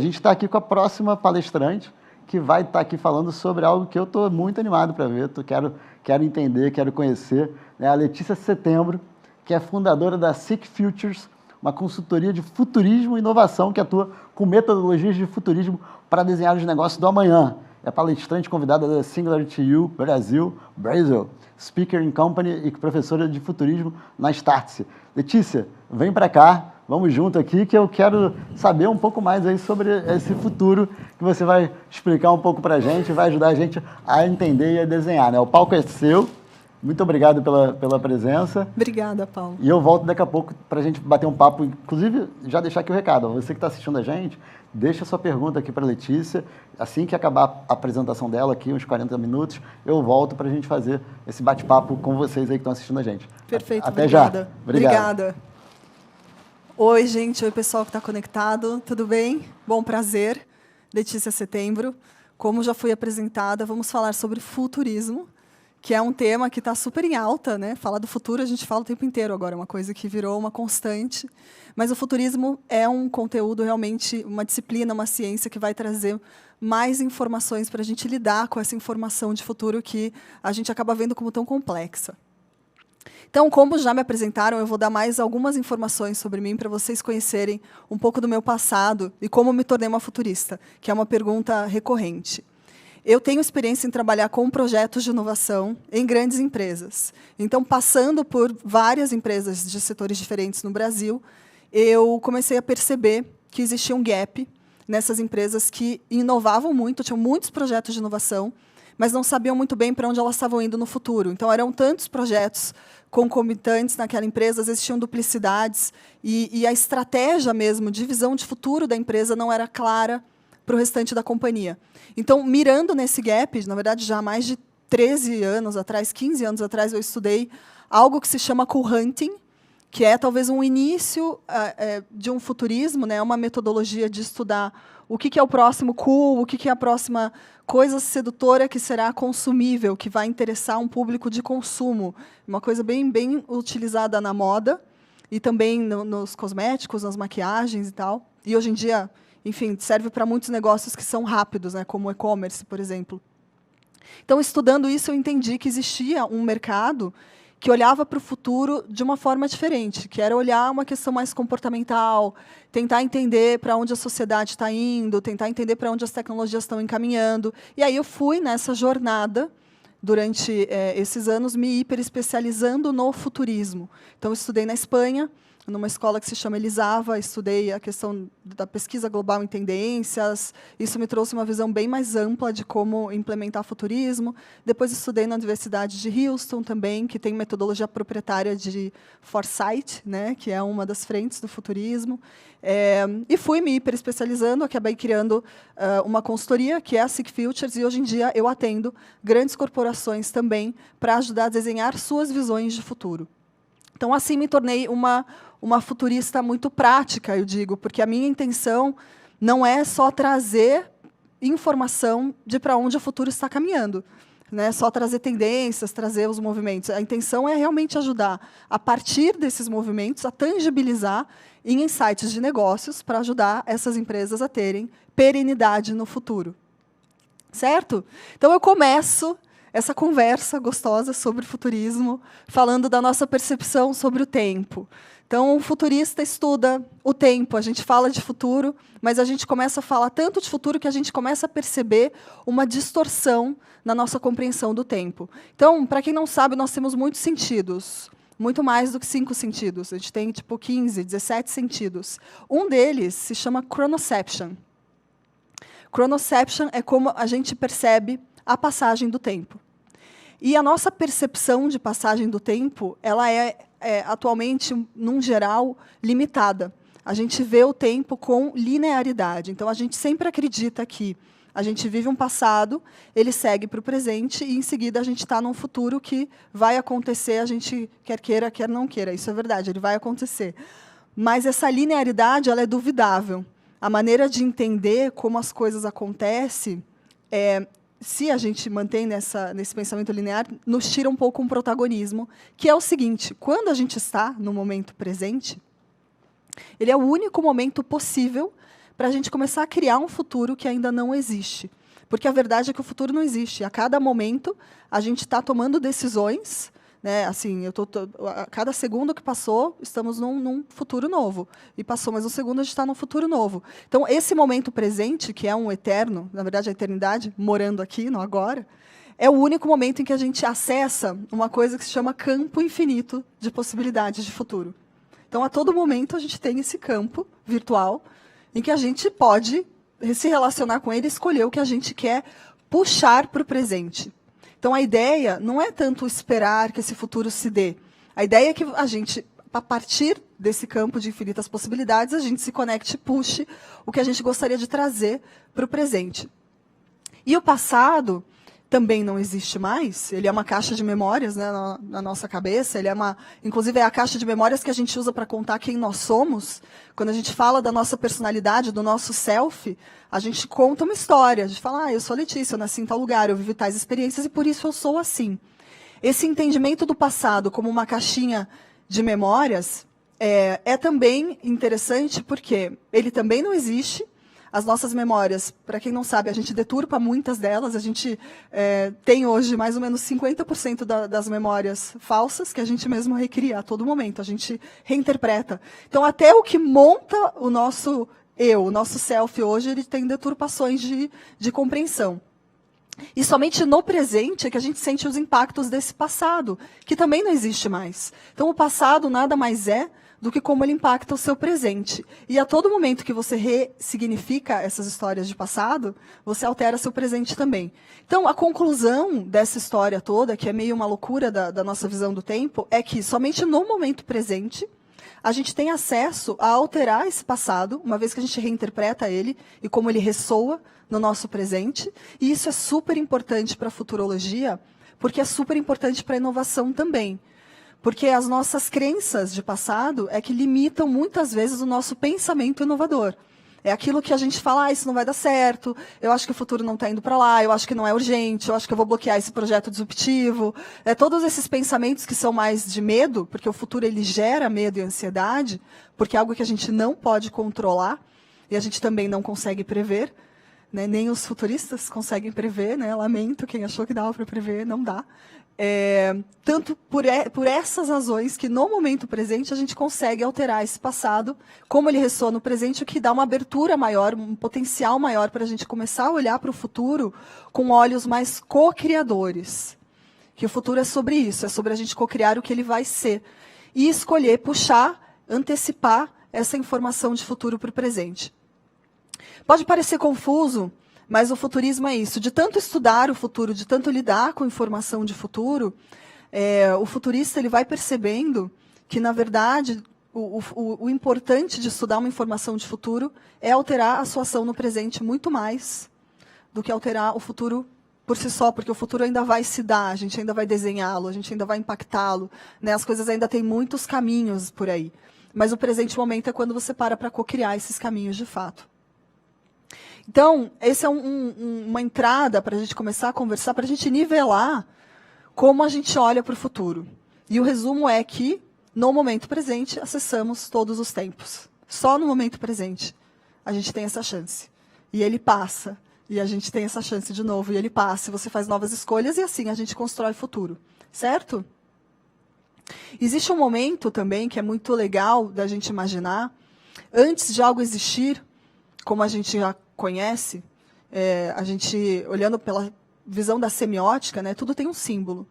gente está aqui com a próxima palestrante, que vai estar aqui falando sobre algo que eu estou muito animado para ver, quero entender, quero conhecer, né? A Letícia Setembro, que é fundadora da Seek Futures, uma consultoria de futurismo e inovação que atua com metodologias de futurismo para desenhar os negócios do amanhã. É palestrante convidada da Singularity U Brasil, Speaker in Company e professora de futurismo na Startse. Letícia, vem para cá, vamos junto aqui, que eu quero saber um pouco mais aí sobre esse futuro que você vai explicar um pouco para a gente, vai ajudar a gente a entender e a desenhar, né? O palco é seu. Muito obrigado pela presença. Obrigada, Paulo. E eu volto daqui a pouco para a gente bater um papo. Inclusive, já deixar aqui o recado. Você que está assistindo a gente, deixa a sua pergunta aqui para a Letícia. Assim que acabar a apresentação dela aqui, uns 40 minutos, eu volto para a gente fazer esse bate-papo com vocês aí que estão assistindo a gente. Perfeito, Até obrigada. já. Obrigada. Oi, gente. Oi, pessoal que está conectado. Tudo bem? Bom, prazer. Letícia Setembro. Como já foi apresentada, vamos falar sobre futurismo, que é um tema que está super em alta, né? Falar do futuro a gente fala o tempo inteiro agora, é uma coisa que virou uma constante. Mas o futurismo é um conteúdo realmente, uma disciplina, uma ciência que vai trazer mais informações para a gente lidar com essa informação de futuro que a gente acaba vendo como tão complexa. Então, como já me apresentaram, eu vou dar mais algumas informações sobre mim para vocês conhecerem um pouco do meu passado e como me tornei uma futurista, que é uma pergunta recorrente. Eu tenho experiência em trabalhar com projetos de inovação em grandes empresas. Então, passando por várias empresas de setores diferentes no Brasil, eu comecei a perceber que existia um gap nessas empresas que inovavam muito, tinham muitos projetos de inovação, mas não sabiam muito bem para onde elas estavam indo no futuro. Então, eram tantos projetos concomitantes naquela empresa, às vezes tinham duplicidades, e a estratégia mesmo de visão de futuro da empresa não era clara para o restante da companhia. Então, mirando nesse gap, na verdade, já há mais de 13 anos atrás, 15 anos atrás, eu estudei algo que se chama co-hunting, que é talvez um início de um futurismo, né? Uma metodologia de estudar o que é o próximo cool, o que é a próxima coisa sedutora que será consumível, que vai interessar um público de consumo. Uma coisa bem utilizada na moda e também nos cosméticos, nas maquiagens e tal. E, hoje em dia, enfim, serve para muitos negócios que são rápidos, né, como o e-commerce, por exemplo. Então, estudando isso, eu entendi que existia um mercado que olhava para o futuro de uma forma diferente, que era olhar uma questão mais comportamental, tentar entender para onde a sociedade está indo, tentar entender para onde as tecnologias estão encaminhando. E aí eu fui nessa jornada, durante esses anos, me hiperespecializando no futurismo. Então, eu estudei na Espanha, numa escola que se chama Elisava, estudei a questão da pesquisa global em tendências. Isso me trouxe uma visão bem mais ampla de como implementar futurismo. Depois estudei na Universidade de Houston também, que tem metodologia proprietária de Foresight, né, que é uma das frentes do futurismo. E fui me hiperespecializando, acabei criando uma consultoria, que é a Seek Futures, e hoje em dia eu atendo grandes corporações também para ajudar a desenhar suas visões de futuro. Então, assim, me tornei uma futurista muito prática, eu digo, porque a minha intenção não é só trazer informação de para onde o futuro está caminhando, né? Só trazer tendências, trazer os movimentos. A intenção é realmente ajudar, a partir desses movimentos, a tangibilizar em insights de negócios para ajudar essas empresas a terem perenidade no futuro. Certo? Então, eu começo essa conversa gostosa sobre futurismo, falando da nossa percepção sobre o tempo. Então, o futurista estuda o tempo. A gente fala de futuro, mas a gente começa a falar tanto de futuro que a gente começa a perceber uma distorção na nossa compreensão do tempo. Então, para quem não sabe, nós temos muitos sentidos, muito mais do que 5 sentidos. A gente tem, tipo, 15, 17 sentidos. Um deles se chama chronoception. Chronoception é como a gente percebe a passagem do tempo. E a nossa percepção de passagem do tempo, ela é atualmente, num geral, limitada. A gente vê o tempo com linearidade. Então, a gente sempre acredita que a gente vive um passado, ele segue para o presente, e, em seguida, a gente está num futuro que vai acontecer, a gente quer queira, quer não queira. Isso é verdade, ele vai acontecer. Mas essa linearidade ela é duvidável. A maneira de entender como as coisas acontecem se a gente mantém nesse pensamento linear, nos tira um pouco um protagonismo, que é o seguinte: quando a gente está no momento presente, ele é o único momento possível para a gente começar a criar um futuro que ainda não existe. Porque a verdade é que o futuro não existe. A cada momento, a gente está tomando decisões, né? Assim, a cada segundo que passou, estamos num futuro novo. E passou mais um segundo, a gente está num futuro novo. Então, esse momento presente, que é um eterno, na verdade, a eternidade, morando aqui, no agora, é o único momento em que a gente acessa uma coisa que se chama campo infinito de possibilidades de futuro. Então, a todo momento, a gente tem esse campo virtual em que a gente pode se relacionar com ele e escolher o que a gente quer puxar para o presente. Então, a ideia não é tanto esperar que esse futuro se dê. A ideia é que a gente, a partir desse campo de infinitas possibilidades, a gente se conecte e puxe o que a gente gostaria de trazer para o presente. E o passado também não existe mais. Ele é uma caixa de memórias, né, na nossa cabeça. Inclusive, é a caixa de memórias que a gente usa para contar quem nós somos. Quando a gente fala da nossa personalidade, do nosso self, a gente conta uma história. A gente fala, eu sou a Letícia, eu nasci em tal lugar, eu vivi tais experiências e por isso eu sou assim. Esse entendimento do passado como uma caixinha de memórias é também interessante porque ele também não existe. As nossas memórias, para quem não sabe, a gente deturpa muitas delas. A gente tem hoje mais ou menos 50% das memórias falsas que a gente mesmo recria a todo momento. A gente reinterpreta. Então, até o que monta o nosso eu, o nosso self hoje, ele tem deturpações de compreensão. E somente no presente é que a gente sente os impactos desse passado, que também não existe mais. Então, o passado nada mais é do que como ele impacta o seu presente. E a todo momento que você ressignifica essas histórias de passado, você altera seu presente também. Então, a conclusão dessa história toda, que é meio uma loucura da nossa visão do tempo, é que somente no momento presente a gente tem acesso a alterar esse passado, uma vez que a gente reinterpreta ele e como ele ressoa no nosso presente. E isso é super importante para a futurologia, porque é super importante para a inovação também. Porque as nossas crenças de passado é que limitam muitas vezes o nosso pensamento inovador. É aquilo que a gente fala, isso não vai dar certo, eu acho que o futuro não está indo para lá, eu acho que não é urgente, eu acho que eu vou bloquear esse projeto disruptivo. Todos esses pensamentos que são mais de medo, porque o futuro ele gera medo e ansiedade, porque é algo que a gente não pode controlar e a gente também não consegue prever. Né? Nem os futuristas conseguem prever, né? Lamento, quem achou que dava para prever, não dá. Tanto por essas razões que no momento presente a gente consegue alterar esse passado, como ele ressoa no presente, o que dá uma abertura maior, um potencial maior para a gente começar a olhar para o futuro com olhos mais co-criadores. Que o futuro é sobre isso, é sobre a gente co-criar o que ele vai ser. E escolher, puxar, antecipar essa informação de futuro para o presente. Pode parecer confuso, mas o futurismo é isso. De tanto estudar o futuro, de tanto lidar com informação de futuro, o futurista ele vai percebendo que, na verdade, o importante de estudar uma informação de futuro é alterar a sua ação no presente muito mais do que alterar o futuro por si só, porque o futuro ainda vai se dar, a gente ainda vai desenhá-lo, a gente ainda vai impactá-lo, né? As coisas ainda têm muitos caminhos por aí. Mas o presente momento é quando você para co-criar esses caminhos de fato. Então, essa é uma entrada para a gente começar a conversar, para a gente nivelar como a gente olha para o futuro. E o resumo é que, no momento presente, acessamos todos os tempos. Só no momento presente a gente tem essa chance. E ele passa, e a gente tem essa chance de novo, e ele passa, e você faz novas escolhas, e assim a gente constrói o futuro. Certo? Existe um momento também que é muito legal da gente imaginar, antes de algo existir, como a gente já conhece, a gente, olhando pela visão da semiótica, né, tudo tem um símbolo.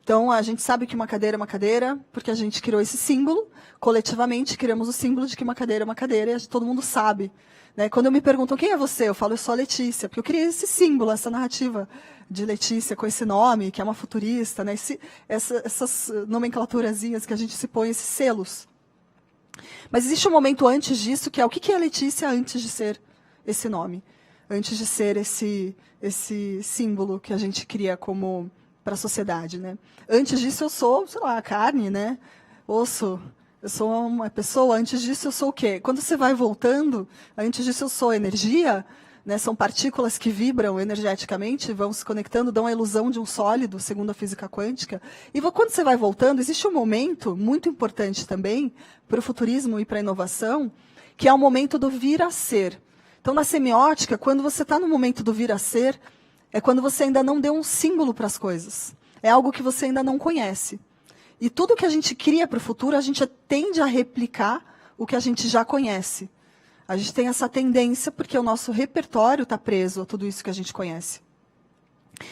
Então, a gente sabe que uma cadeira é uma cadeira, porque a gente criou esse símbolo, coletivamente criamos o símbolo de que uma cadeira é uma cadeira, e todo mundo sabe. Né? Quando me perguntam quem é você, eu falo, eu sou a Letícia, porque eu criei esse símbolo, essa narrativa de Letícia com esse nome, que é uma futurista, né? Essas nomenclaturazinhas que a gente se põe, esses selos. Mas existe um momento antes disso, que é o que é a Letícia antes de ser esse nome, antes de ser esse símbolo que a gente cria como para a sociedade, né? Antes disso eu sou, sei lá, carne, né? Osso, eu sou uma pessoa, antes disso eu sou o quê? Quando você vai voltando, antes disso eu sou energia, né? São partículas que vibram energeticamente, vão se conectando, dão a ilusão de um sólido, segundo a física quântica. E quando você vai voltando, existe um momento muito importante também para o futurismo e para a inovação, que é o momento do vir a ser. Então, na semiótica, quando você está no momento do vir a ser, é quando você ainda não deu um símbolo para as coisas. É algo que você ainda não conhece. E tudo que a gente cria para o futuro, a gente tende a replicar o que a gente já conhece. A gente tem essa tendência porque o nosso repertório está preso a tudo isso que a gente conhece.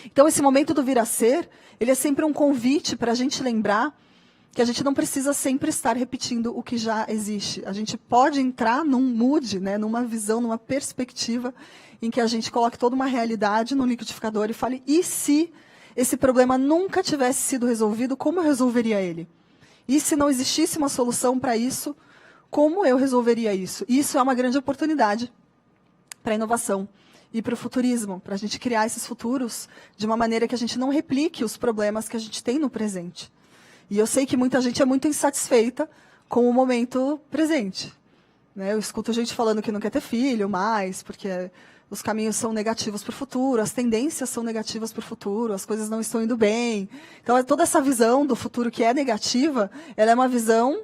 Então, esse momento do vir a ser, ele é sempre um convite para a gente lembrar que a gente não precisa sempre estar repetindo o que já existe. A gente pode entrar num mood, né, numa visão, numa perspectiva, em que a gente coloque toda uma realidade no liquidificador e fale, e se esse problema nunca tivesse sido resolvido, como eu resolveria ele? E se não existisse uma solução para isso, como eu resolveria isso? E isso é uma grande oportunidade para a inovação e para o futurismo, para a gente criar esses futuros de uma maneira que a gente não replique os problemas que a gente tem no presente. E eu sei que muita gente é muito insatisfeita com o momento presente. Né? Eu escuto gente falando que não quer ter filho mais, porque os caminhos são negativos para o futuro, as tendências são negativas para o futuro, as coisas não estão indo bem. Então, toda essa visão do futuro que é negativa, ela é uma visão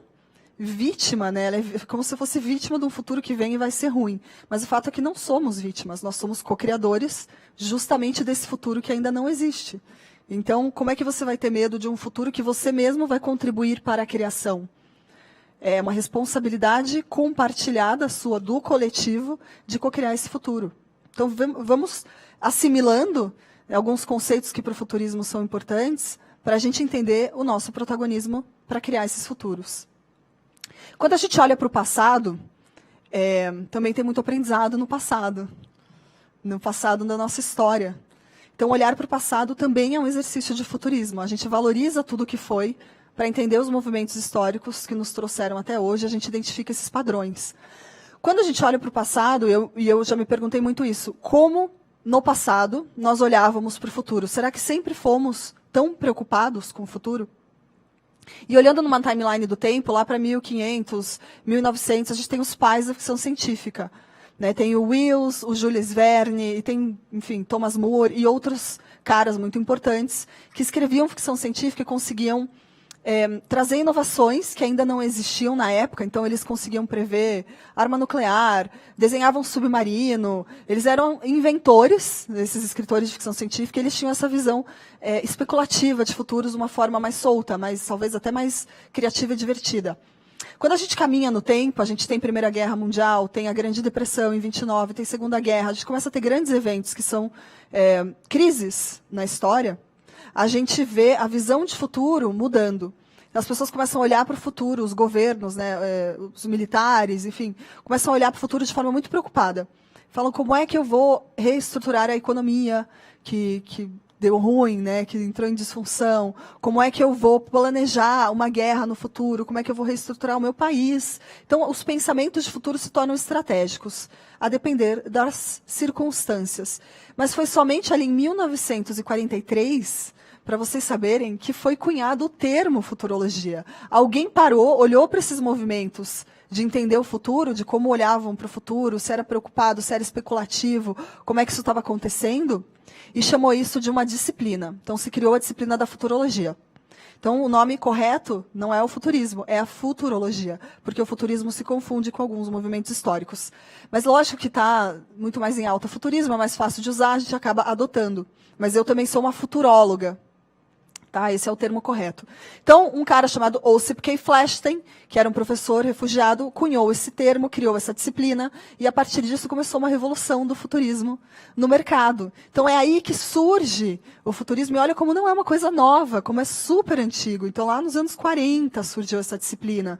vítima, né? Ela é como se fosse vítima de um futuro que vem e vai ser ruim. Mas o fato é que não somos vítimas, nós somos co-criadores justamente desse futuro que ainda não existe. Então, como é que você vai ter medo de um futuro que você mesmo vai contribuir para a criação? É uma responsabilidade compartilhada sua, do coletivo, de co-criar esse futuro. Então, vamos assimilando alguns conceitos que para o futurismo são importantes, para a gente entender o nosso protagonismo para criar esses futuros. Quando a gente olha para o passado, também tem muito aprendizado no passado da nossa história. Então, olhar para o passado também é um exercício de futurismo. A gente valoriza tudo o que foi para entender os movimentos históricos que nos trouxeram até hoje, a gente identifica esses padrões. Quando a gente olha para o passado, eu já me perguntei muito isso, como no passado nós olhávamos para o futuro? Será que sempre fomos tão preocupados com o futuro? E olhando numa timeline do tempo, lá para 1500, 1900, a gente tem os pais da ficção científica. Né? Tem o Wills, o Jules Verne, e tem, enfim, Thomas More e outros caras muito importantes que escreviam ficção científica e conseguiam trazer inovações que ainda não existiam na época. Então, eles conseguiam prever arma nuclear, desenhavam submarino. Eles eram inventores, esses escritores de ficção científica, e eles tinham essa visão especulativa de futuros de uma forma mais solta, mais, talvez até mais criativa e divertida. Quando a gente caminha no tempo, a gente tem Primeira Guerra Mundial, tem a Grande Depressão em 29, tem Segunda Guerra, a gente começa a ter grandes eventos que são crises na história, a gente vê a visão de futuro mudando. As pessoas começam a olhar para o futuro, os governos, né, os militares, enfim, começam a olhar para o futuro de forma muito preocupada. Falam, como é que eu vou reestruturar a economia que deu ruim, né, que entrou em disfunção? Como é que eu vou planejar uma guerra no futuro? Como é que eu vou reestruturar o meu país? Então, os pensamentos de futuro se tornam estratégicos, a depender das circunstâncias. Mas foi somente ali em 1943, para vocês saberem, que foi cunhado o termo futurologia. Alguém parou, olhou para esses movimentos de entender o futuro, de como olhavam para o futuro, se era preocupado, se era especulativo, como é que isso estava acontecendo, e chamou isso de uma disciplina. Então, se criou a disciplina da futurologia. Então, o nome correto não é o futurismo, é a futurologia, porque o futurismo se confunde com alguns movimentos históricos. Mas, lógico que está muito mais em alta o futurismo, é mais fácil de usar, a gente acaba adotando. Mas eu também sou uma futuróloga. Tá? Esse é o termo correto. Então, um cara chamado Ossip K. Flaherty, que era um professor refugiado, cunhou esse termo, criou essa disciplina, e a partir disso começou uma revolução do futurismo no mercado. Então, é aí que surge o futurismo, e olha como não é uma coisa nova, como é super antigo. Então, lá nos anos 40 surgiu essa disciplina.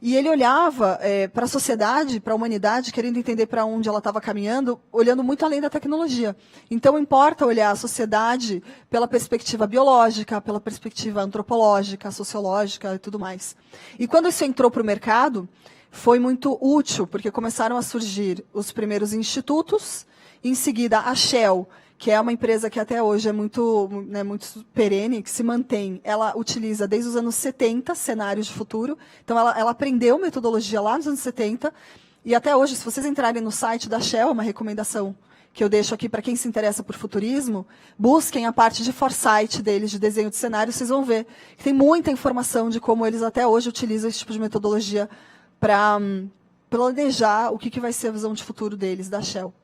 E ele olhava para a sociedade, para a humanidade, querendo entender para onde ela estava caminhando, olhando muito além da tecnologia. Então, importa olhar a sociedade pela perspectiva biológica, pela perspectiva antropológica, sociológica e tudo mais. E quando isso entrou para o mercado, foi muito útil, porque começaram a surgir os primeiros institutos, em seguida a Shell, que é uma empresa que até hoje é muito perene, que se mantém. Ela utiliza, desde os anos 70, cenários de futuro. Então, ela aprendeu metodologia lá nos anos 70. E até hoje, se vocês entrarem no site da Shell, uma recomendação que eu deixo aqui para quem se interessa por futurismo, busquem a parte de foresight deles, de desenho de cenário, vocês vão ver que tem muita informação de como eles até hoje utilizam esse tipo de metodologia para planejar o que vai ser a visão de futuro deles, da Shell.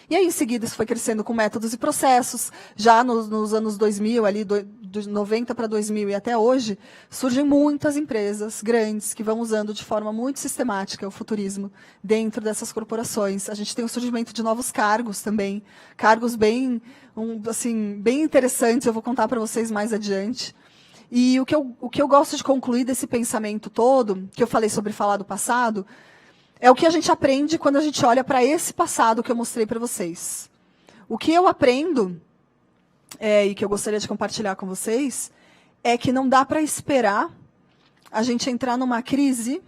E aí, em seguida, isso foi crescendo com métodos e processos. Já nos anos 2000, ali, de 90 para 2000 e até hoje, surgem muitas empresas grandes que vão usando de forma muito sistemática o futurismo dentro dessas corporações. A gente tem o surgimento de novos cargos também, cargos bem interessantes, eu vou contar para vocês mais adiante. E o que eu gosto de concluir desse pensamento todo, que eu falei sobre falar do passado, é o que a gente aprende quando a gente olha para esse passado que eu mostrei para vocês. O que eu aprendo, e que eu gostaria de compartilhar com vocês, é que não dá para esperar a gente entrar numa crise,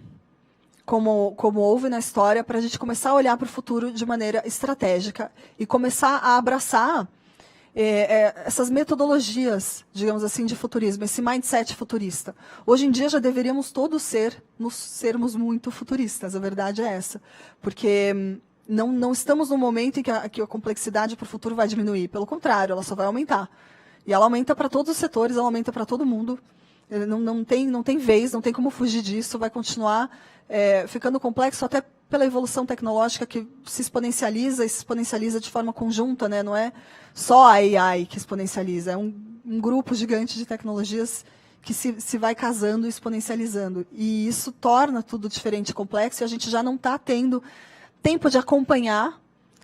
como houve na história, para a gente começar a olhar para o futuro de maneira estratégica e começar a abraçar essas metodologias, digamos assim, de futurismo, esse mindset futurista. Hoje em dia já deveríamos todos sermos muito futuristas, a verdade é essa. Porque não estamos num momento em que a complexidade para o futuro vai diminuir. Pelo contrário, ela só vai aumentar. E ela aumenta para todos os setores, ela aumenta para todo mundo. Não tem vez, não tem como fugir disso, vai continuar ficando complexo até pela evolução tecnológica que se exponencializa e se exponencializa de forma conjunta, né? Não é só a AI que exponencializa, é um grupo gigante de tecnologias que se vai casando e exponencializando. E isso torna tudo diferente e complexo, e a gente já não está tendo tempo de acompanhar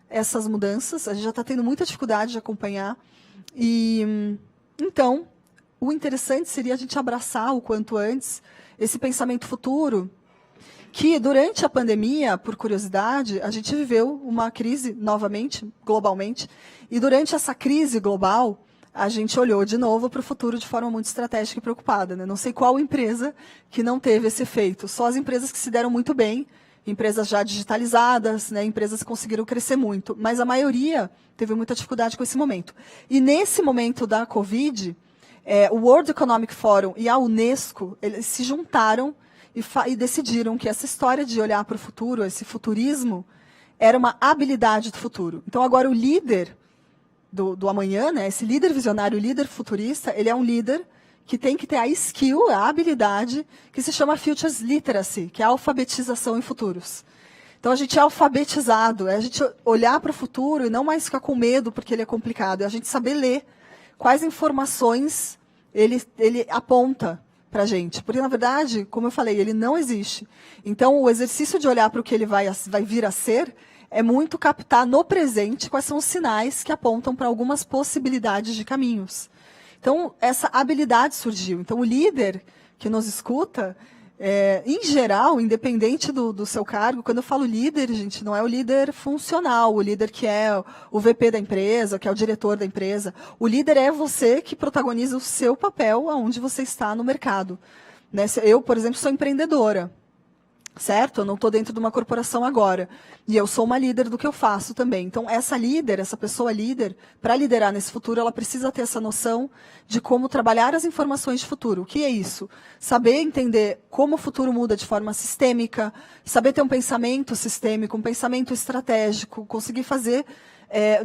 essas mudanças, a gente já está tendo muita dificuldade de acompanhar. E então, o interessante seria a gente abraçar o quanto antes esse pensamento futuro, que durante a pandemia, por curiosidade, a gente viveu uma crise novamente, globalmente, e durante essa crise global, a gente olhou de novo para o futuro de forma muito estratégica e preocupada, né? Não sei qual empresa que não teve esse efeito, só as empresas que se deram muito bem, empresas já digitalizadas, né? Empresas que conseguiram crescer muito, mas a maioria teve muita dificuldade com esse momento. E nesse momento da Covid, o World Economic Forum e a Unesco, eles se juntaram e decidiram que essa história de olhar para o futuro, esse futurismo, era uma habilidade do futuro. Então, agora, o líder do amanhã, né, esse líder visionário, o líder futurista, ele é um líder que tem que ter a skill, a habilidade, que se chama Futures Literacy, que é a alfabetização em futuros. Então, a gente é alfabetizado, é a gente olhar para o futuro e não mais ficar com medo porque ele é complicado, é a gente saber ler quais informações ele aponta para a gente. Porque, na verdade, como eu falei, ele não existe. Então, o exercício de olhar para o que ele vai vir a ser é muito captar no presente quais são os sinais que apontam para algumas possibilidades de caminhos. Então, essa habilidade surgiu. Então, o líder que nos escuta, em geral, independente do seu cargo, quando eu falo líder, gente, não é o líder funcional, o líder que é o VP da empresa, que é o diretor da empresa. O líder é você que protagoniza o seu papel aonde você está no mercado. Né? Eu, por exemplo, sou empreendedora. Certo? Eu não estou dentro de uma corporação agora. E eu sou uma líder do que eu faço também. Então, essa pessoa líder, para liderar nesse futuro, ela precisa ter essa noção de como trabalhar as informações de futuro. O que é isso? Saber entender como o futuro muda de forma sistêmica, saber ter um pensamento sistêmico, um pensamento estratégico, conseguir fazer...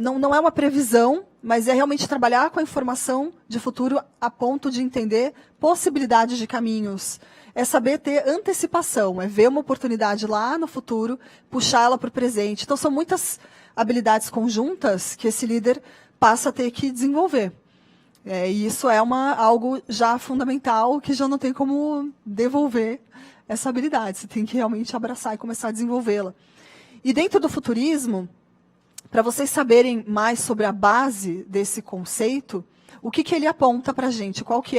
não é uma previsão, mas é realmente trabalhar com a informação de futuro a ponto de entender possibilidades de caminhos. É saber ter antecipação, é ver uma oportunidade lá no futuro, puxar ela para o presente. Então, são muitas habilidades conjuntas que esse líder passa a ter que desenvolver. E isso é algo já fundamental, que já não tem como devolver essa habilidade. Você tem que realmente abraçar e começar a desenvolvê-la. E dentro do futurismo, para vocês saberem mais sobre a base desse conceito, o que ele aponta para a gente? Qual que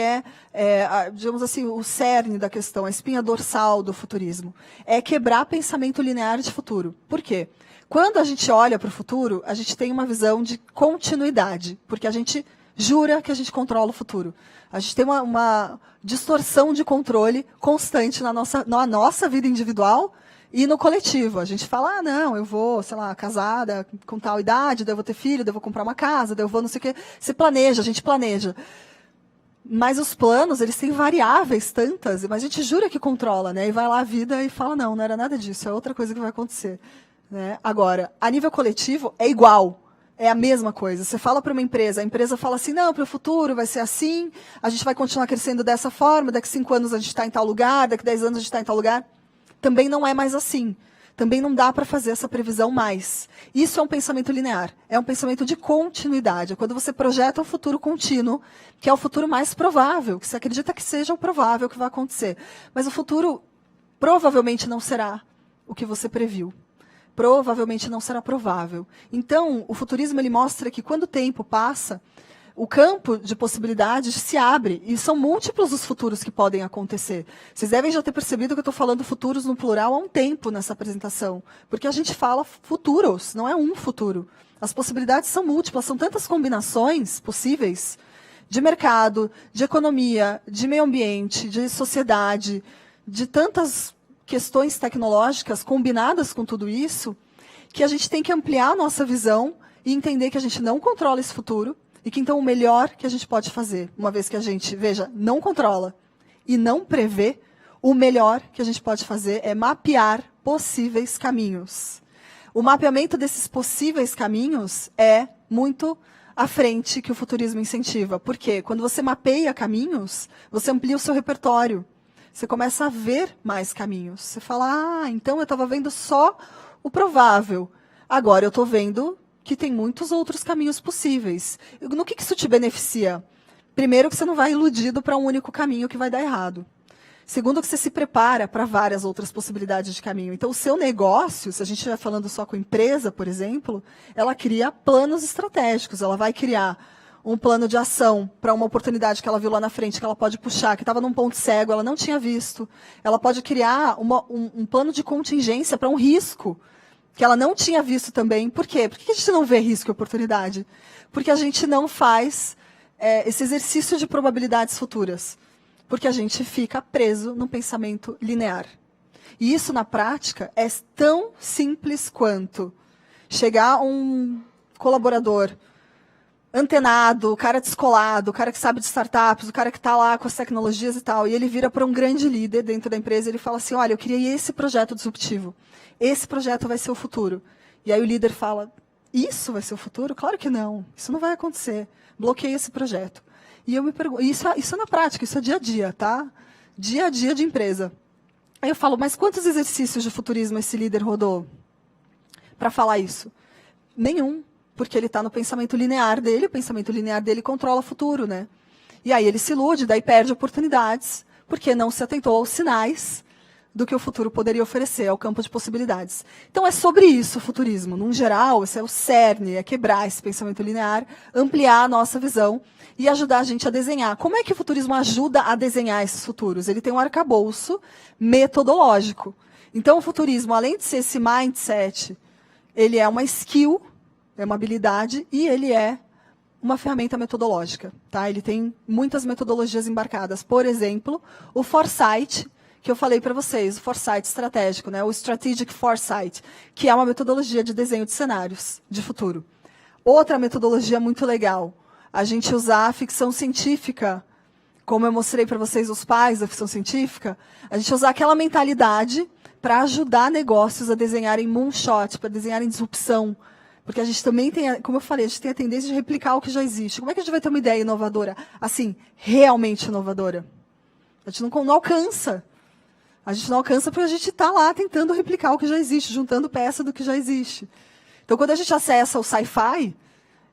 digamos assim, o cerne da questão, a espinha dorsal do futurismo? É quebrar pensamento linear de futuro. Por quê? Quando a gente olha para o futuro, a gente tem uma visão de continuidade, porque a gente jura que a gente controla o futuro. A gente tem uma distorção de controle constante na nossa vida individual e no coletivo. A gente fala, não, eu vou, sei lá, casada com tal idade, daí eu vou ter filho, daí eu vou comprar uma casa, daí eu vou não sei o quê. Você planeja, a gente planeja. Mas os planos, eles têm variáveis tantas, mas a gente jura que controla, né? E vai lá a vida e fala, não era nada disso, é outra coisa que vai acontecer. Né? Agora, a nível coletivo, é igual. É a mesma coisa. Você fala para uma empresa, a empresa fala assim, não, para o futuro vai ser assim, a gente vai continuar crescendo dessa forma, daqui 5 anos a gente está em tal lugar, daqui 10 anos a gente está em tal lugar. Também não é mais assim. também não dá para fazer essa previsão mais. Isso é um pensamento linear, é um pensamento de continuidade. É quando você projeta um futuro contínuo, que é o futuro mais provável, que você acredita que seja o provável que vai acontecer. Mas o futuro provavelmente não será o que você previu. Provavelmente não será provável. Então, o futurismo ele mostra que quando o tempo passa, o campo de possibilidades se abre, e são múltiplos os futuros que podem acontecer. Vocês devem já ter percebido que eu estou falando futuros no plural há um tempo nessa apresentação, porque a gente fala futuros, não é um futuro. As possibilidades são múltiplas, são tantas combinações possíveis de mercado, de economia, de meio ambiente, de sociedade, de tantas questões tecnológicas combinadas com tudo isso, que a gente tem que ampliar a nossa visão e entender que a gente não controla esse futuro, e que, então, o melhor que a gente pode fazer, uma vez que a gente, veja, não controla e não prevê, o melhor que a gente pode fazer é mapear possíveis caminhos. O mapeamento desses possíveis caminhos é muito à frente que o futurismo incentiva. Por quê? Quando você mapeia caminhos, você amplia o seu repertório. Você começa a ver mais caminhos. Você fala, então eu estava vendo só o provável. Agora eu estou vendo que tem muitos outros caminhos possíveis. No que isso te beneficia? Primeiro, que você não vai iludido para um único caminho que vai dar errado. Segundo, que você se prepara para várias outras possibilidades de caminho. Então, o seu negócio, se a gente estiver falando só com empresa, por exemplo, ela cria planos estratégicos. Ela vai criar um plano de ação para uma oportunidade que ela viu lá na frente, que ela pode puxar, que estava num ponto cego, ela não tinha visto. Ela pode criar um plano de contingência para um risco que ela não tinha visto também. Por quê? Por que a gente não vê risco e oportunidade? Porque a gente não faz esse exercício de probabilidades futuras. Porque a gente fica preso num pensamento linear. E isso, na prática, é tão simples quanto chegar um colaborador antenado, o cara descolado, o cara que sabe de startups, o cara que está lá com as tecnologias e tal, e ele vira para um grande líder dentro da empresa e ele fala assim, olha, eu queria esse projeto disruptivo. Esse projeto vai ser o futuro. E aí o líder fala, isso vai ser o futuro? Claro que não. Isso não vai acontecer. Bloqueia esse projeto. E eu me pergunto, isso é na prática, isso é dia a dia, tá? Dia a dia de empresa. Aí eu falo, mas quantos exercícios de futurismo esse líder rodou para falar isso? Nenhum, porque ele está no pensamento linear dele, o pensamento linear dele controla o futuro, né? E aí ele se ilude, daí perde oportunidades, porque não se atentou aos sinais do que o futuro poderia oferecer, ao campo de possibilidades. Então, é sobre isso o futurismo. Num geral, esse é o cerne, é quebrar esse pensamento linear, ampliar a nossa visão e ajudar a gente a desenhar. Como é que o futurismo ajuda a desenhar esses futuros? Ele tem um arcabouço metodológico. Então, o futurismo, além de ser esse mindset, ele é uma skill, é uma habilidade, e ele é uma ferramenta metodológica. Tá? Ele tem muitas metodologias embarcadas. Por exemplo, o Foresight, que eu falei para vocês, o Foresight estratégico, né? O Strategic Foresight, que é uma metodologia de desenho de cenários de futuro. Outra metodologia muito legal, a gente usar a ficção científica, como eu mostrei para vocês os pais da ficção científica, a gente usar aquela mentalidade para ajudar negócios a desenharem moonshot, para desenharem disrupção. Porque a gente também tem, como eu falei, a gente tem a tendência de replicar o que já existe. Como é que a gente vai ter uma ideia inovadora? Assim, realmente inovadora? A gente não alcança. A gente não alcança porque a gente está lá tentando replicar o que já existe, juntando peça do que já existe. Então, quando a gente acessa o sci-fi,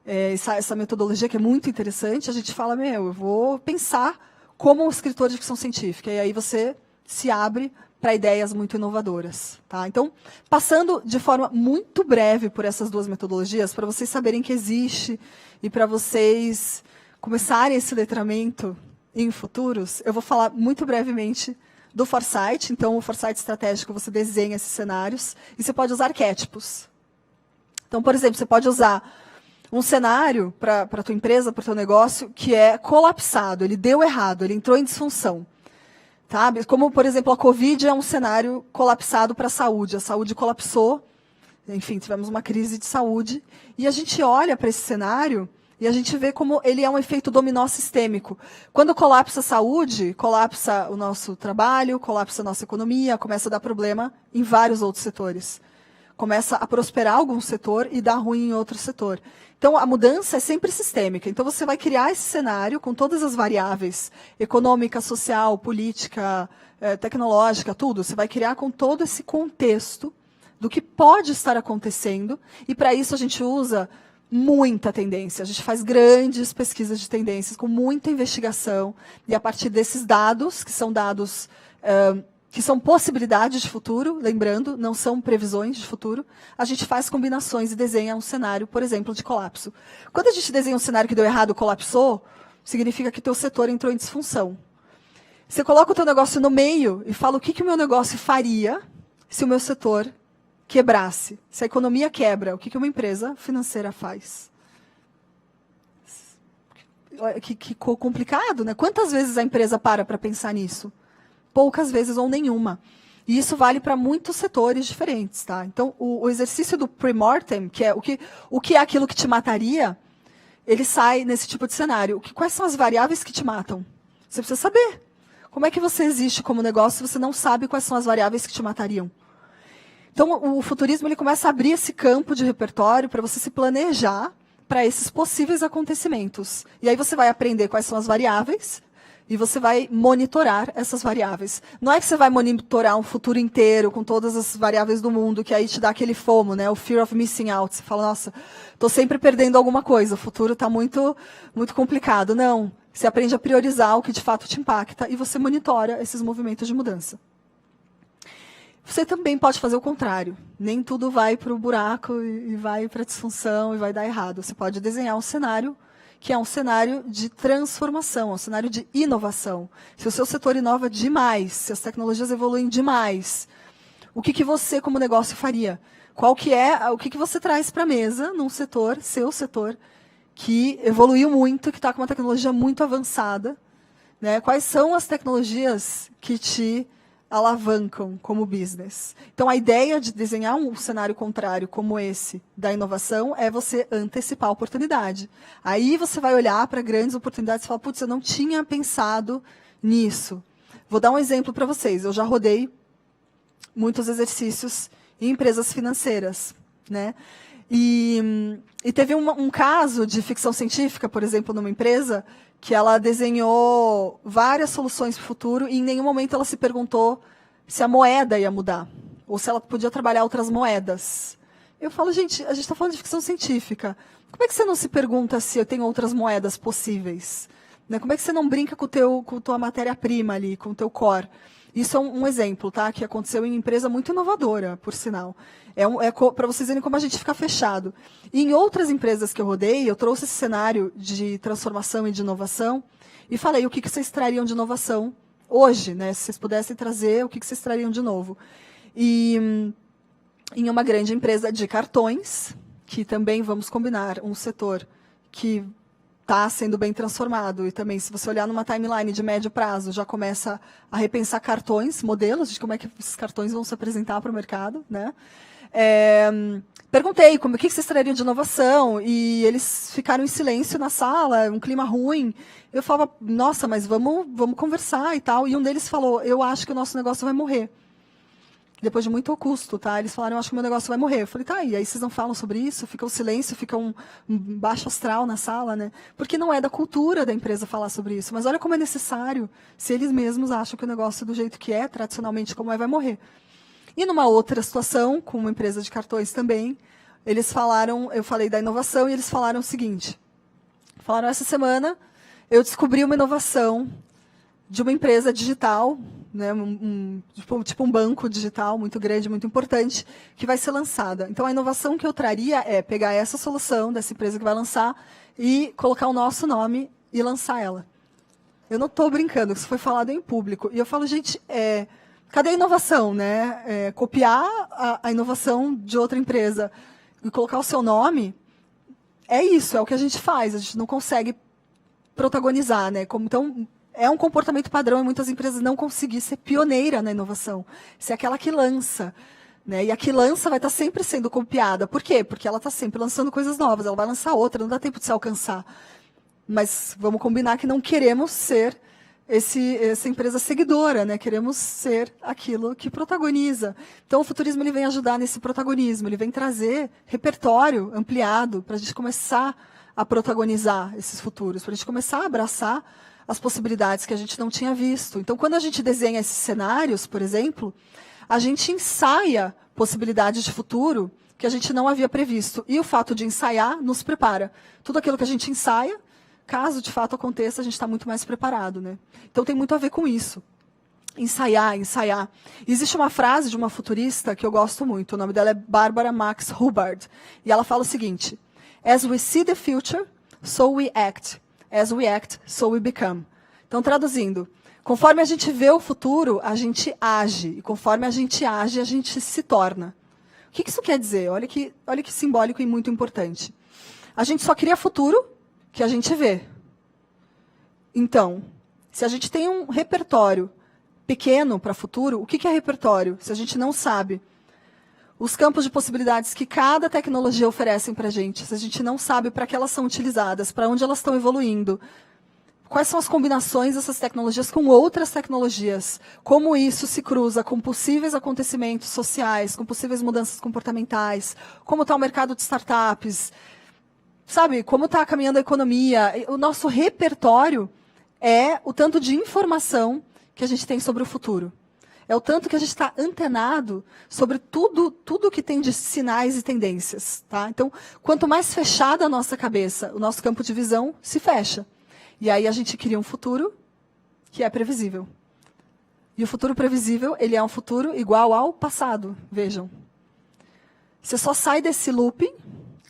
essa metodologia que é muito interessante, a gente fala, eu vou pensar como um escritor de ficção científica. E aí você se abre para ideias muito inovadoras. Tá? Então, passando de forma muito breve por essas duas metodologias, para vocês saberem que existe e para vocês começarem esse letramento em futuros, eu vou falar muito brevemente do Foresight. Então, o Foresight estratégico, você desenha esses cenários e você pode usar arquétipos. Então, por exemplo, você pode usar um cenário para a tua empresa, para o teu negócio, que é colapsado, ele deu errado, ele entrou em disfunção. Tá? Como, por exemplo, a Covid é um cenário colapsado para a saúde colapsou, enfim, tivemos uma crise de saúde, e a gente olha para esse cenário e a gente vê como ele é um efeito dominó sistêmico. Quando colapsa a saúde, colapsa o nosso trabalho, colapsa a nossa economia, começa a dar problema em vários outros setores. Começa a prosperar algum setor e dar ruim em outro setor. Então, a mudança é sempre sistêmica. Então, você vai criar esse cenário com todas as variáveis, econômica, social, política, tecnológica, tudo. Você vai criar com todo esse contexto do que pode estar acontecendo, e para isso a gente usa muita tendência. A gente faz grandes pesquisas de tendências, com muita investigação, e a partir desses dados, que são dados que são possibilidades de futuro, lembrando, não são previsões de futuro, a gente faz combinações e desenha um cenário, por exemplo, de colapso. Quando a gente desenha um cenário que deu errado, colapsou, significa que o teu setor entrou em disfunção. Você coloca o teu negócio no meio e fala o que o meu negócio faria se o meu setor quebrasse. Se a economia quebra, o que uma empresa financeira faz? Que complicado, né? Quantas vezes a empresa para pensar nisso? Poucas vezes ou nenhuma. E isso vale para muitos setores diferentes. Tá? Então, o exercício do pre-mortem, que é o que é aquilo que te mataria, ele sai nesse tipo de cenário. Quais são as variáveis que te matam? Você precisa saber. Como é que você existe como negócio se você não sabe quais são as variáveis que te matariam? Então, o futurismo ele começa a abrir esse campo de repertório para você se planejar para esses possíveis acontecimentos. E aí você vai aprender quais são as variáveis e você vai monitorar essas variáveis. Não é que você vai monitorar um futuro inteiro com todas as variáveis do mundo, que aí te dá aquele FOMO, né? O fear of missing out. Você fala, nossa, estou sempre perdendo alguma coisa, o futuro está muito, muito complicado. Não, você aprende a priorizar o que de fato te impacta e você monitora esses movimentos de mudança. Você também pode fazer o contrário. Nem tudo vai para o buraco e vai para a disfunção e vai dar errado. Você pode desenhar um cenário que é um cenário de transformação, um cenário de inovação. Se o seu setor inova demais, se as tecnologias evoluem demais, o que você, como negócio, faria? O que você traz para a mesa num setor, seu setor, que evoluiu muito, que está com uma tecnologia muito avançada? Né? Quais são as tecnologias que te alavancam como business? Então, a ideia de desenhar um cenário contrário como esse da inovação é você antecipar a oportunidade. Aí você vai olhar para grandes oportunidades e falar, putz, eu não tinha pensado nisso. Vou dar um exemplo para vocês. Eu já rodei muitos exercícios em empresas financeiras, né? E teve um caso de ficção científica, por exemplo, numa empresa, que ela desenhou várias soluções para o futuro e em nenhum momento ela se perguntou se a moeda ia mudar, ou se ela podia trabalhar outras moedas. Eu falo, gente, a gente está falando de ficção científica. Como é que você não se pergunta se eu tenho outras moedas possíveis? Né? Como é que você não brinca com tua matéria-prima ali, com o teu core? Isso é um exemplo, tá? Que aconteceu em empresa muito inovadora, por sinal. Para vocês verem como a gente fica fechado. E em outras empresas que eu rodei, eu trouxe esse cenário de transformação e de inovação e falei o que vocês trariam de inovação hoje, né? Se vocês pudessem trazer, o que vocês trariam de novo. E em uma grande empresa de cartões, que também, vamos combinar, um setor que está sendo bem transformado. E também, se você olhar numa timeline de médio prazo, já começa a repensar cartões, modelos de como é que esses cartões vão se apresentar para o mercado. Né? Perguntei o que vocês trariam de inovação, e eles ficaram em silêncio na sala, um clima ruim. Eu falava, nossa, mas vamos conversar e tal. E um deles falou, eu acho que o nosso negócio vai morrer. Depois de muito custo, tá? Eles falaram, eu acho que o meu negócio vai morrer. Eu falei, tá, e aí vocês não falam sobre isso? Fica um silêncio, fica um baixo astral na sala, né? Porque não é da cultura da empresa falar sobre isso. Mas olha como é necessário, se eles mesmos acham que o negócio do jeito que é, tradicionalmente como é, vai morrer. E numa outra situação, com uma empresa de cartões também, eles falaram, eu falei da inovação, e eles falaram o seguinte, falaram, essa semana eu descobri uma inovação de uma empresa digital, né, tipo um banco digital muito grande, muito importante, que vai ser lançada. Então, a inovação que eu traria é pegar essa solução dessa empresa que vai lançar e colocar o nosso nome e lançar ela. Eu não estou brincando, isso foi falado em público. E eu falo, gente, cadê a inovação? Né? Copiar a inovação de outra empresa e colocar o seu nome, é isso, é o que a gente faz. A gente não consegue protagonizar. Né? Então, é um comportamento padrão em muitas empresas não conseguir ser pioneira na inovação. Ser aquela que lança. Né? E a que lança vai estar sempre sendo copiada. Por quê? Porque ela está sempre lançando coisas novas. Ela vai lançar outra, não dá tempo de se alcançar. Mas vamos combinar que não queremos ser essa empresa seguidora. Né? Queremos ser aquilo que protagoniza. Então, o futurismo ele vem ajudar nesse protagonismo. Ele vem trazer repertório ampliado para a gente começar a protagonizar esses futuros. Para a gente começar a abraçar as possibilidades que a gente não tinha visto. Então, quando a gente desenha esses cenários, por exemplo, a gente ensaia possibilidades de futuro que a gente não havia previsto. E o fato de ensaiar nos prepara. Tudo aquilo que a gente ensaia, caso de fato aconteça, a gente está muito mais preparado, né? Então tem muito a ver com isso. Ensaiar, ensaiar. Existe uma frase de uma futurista que eu gosto muito. O nome dela é Barbara Max Hubbard. E ela fala o seguinte: As we see the future, so we act. As we act, so we become. Então, traduzindo, conforme a gente vê o futuro, a gente age. E conforme a gente age, a gente se torna. O que isso quer dizer? Olha que simbólico e muito importante. A gente só cria futuro que a gente vê. Então, se a gente tem um repertório pequeno para futuro, o que é repertório? Se a gente não sabe os campos de possibilidades que cada tecnologia oferece para a gente, se a gente não sabe para que elas são utilizadas, para onde elas estão evoluindo, quais são as combinações dessas tecnologias com outras tecnologias, como isso se cruza com possíveis acontecimentos sociais, com possíveis mudanças comportamentais, como está o mercado de startups, sabe, como está caminhando a economia. O nosso repertório é o tanto de informação que a gente tem sobre o futuro. É o tanto que a gente está antenado sobre tudo que tem de sinais e tendências. Tá? Então, quanto mais fechada a nossa cabeça, o nosso campo de visão se fecha. E aí a gente cria um futuro que é previsível. E o futuro previsível, ele é um futuro igual ao passado. Vejam. Você só sai desse looping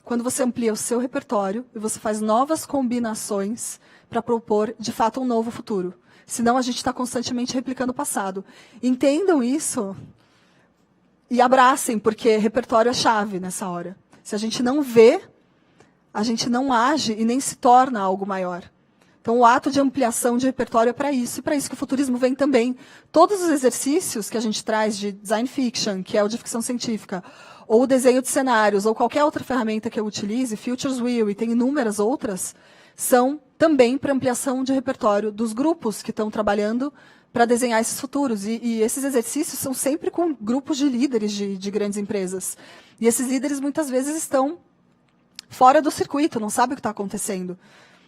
quando você amplia o seu repertório e você faz novas combinações para propor, de fato, um novo futuro. Senão a gente está constantemente replicando o passado. Entendam isso e abracem, porque repertório é chave nessa hora. Se a gente não vê, a gente não age e nem se torna algo maior. Então, o ato de ampliação de repertório é para isso, e para isso que o futurismo vem também. Todos os exercícios que a gente traz de design fiction, que é o de ficção científica, ou o desenho de cenários, ou qualquer outra ferramenta que eu utilize, Futures Will, e tem inúmeras outras, são também para ampliação de repertório dos grupos que estão trabalhando para desenhar esses futuros. E esses exercícios são sempre com grupos de líderes de grandes empresas. E esses líderes, muitas vezes, estão fora do circuito, não sabem o que está acontecendo.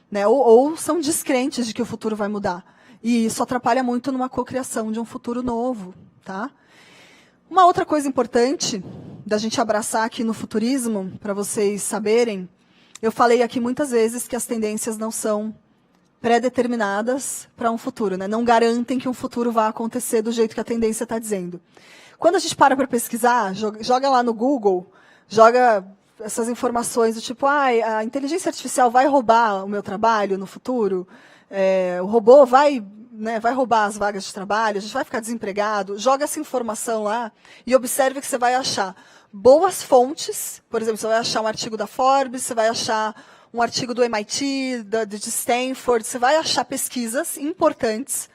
Né? Ou são descrentes de que o futuro vai mudar. E isso atrapalha muito numa cocriação de um futuro novo. Tá? Uma outra coisa importante da gente abraçar aqui no futurismo, para vocês saberem, eu falei aqui muitas vezes que as tendências não são pré-determinadas para um futuro, né? Não garantem que um futuro vá acontecer do jeito que a tendência está dizendo. Quando a gente para pesquisar, joga lá no Google, joga essas informações do tipo, a inteligência artificial vai roubar o meu trabalho no futuro, o robô vai roubar as vagas de trabalho, a gente vai ficar desempregado. Joga essa informação lá e observe que você vai achar boas fontes. Por exemplo, você vai achar um artigo da Forbes, você vai achar um artigo do MIT, de Stanford, você vai achar pesquisas importantes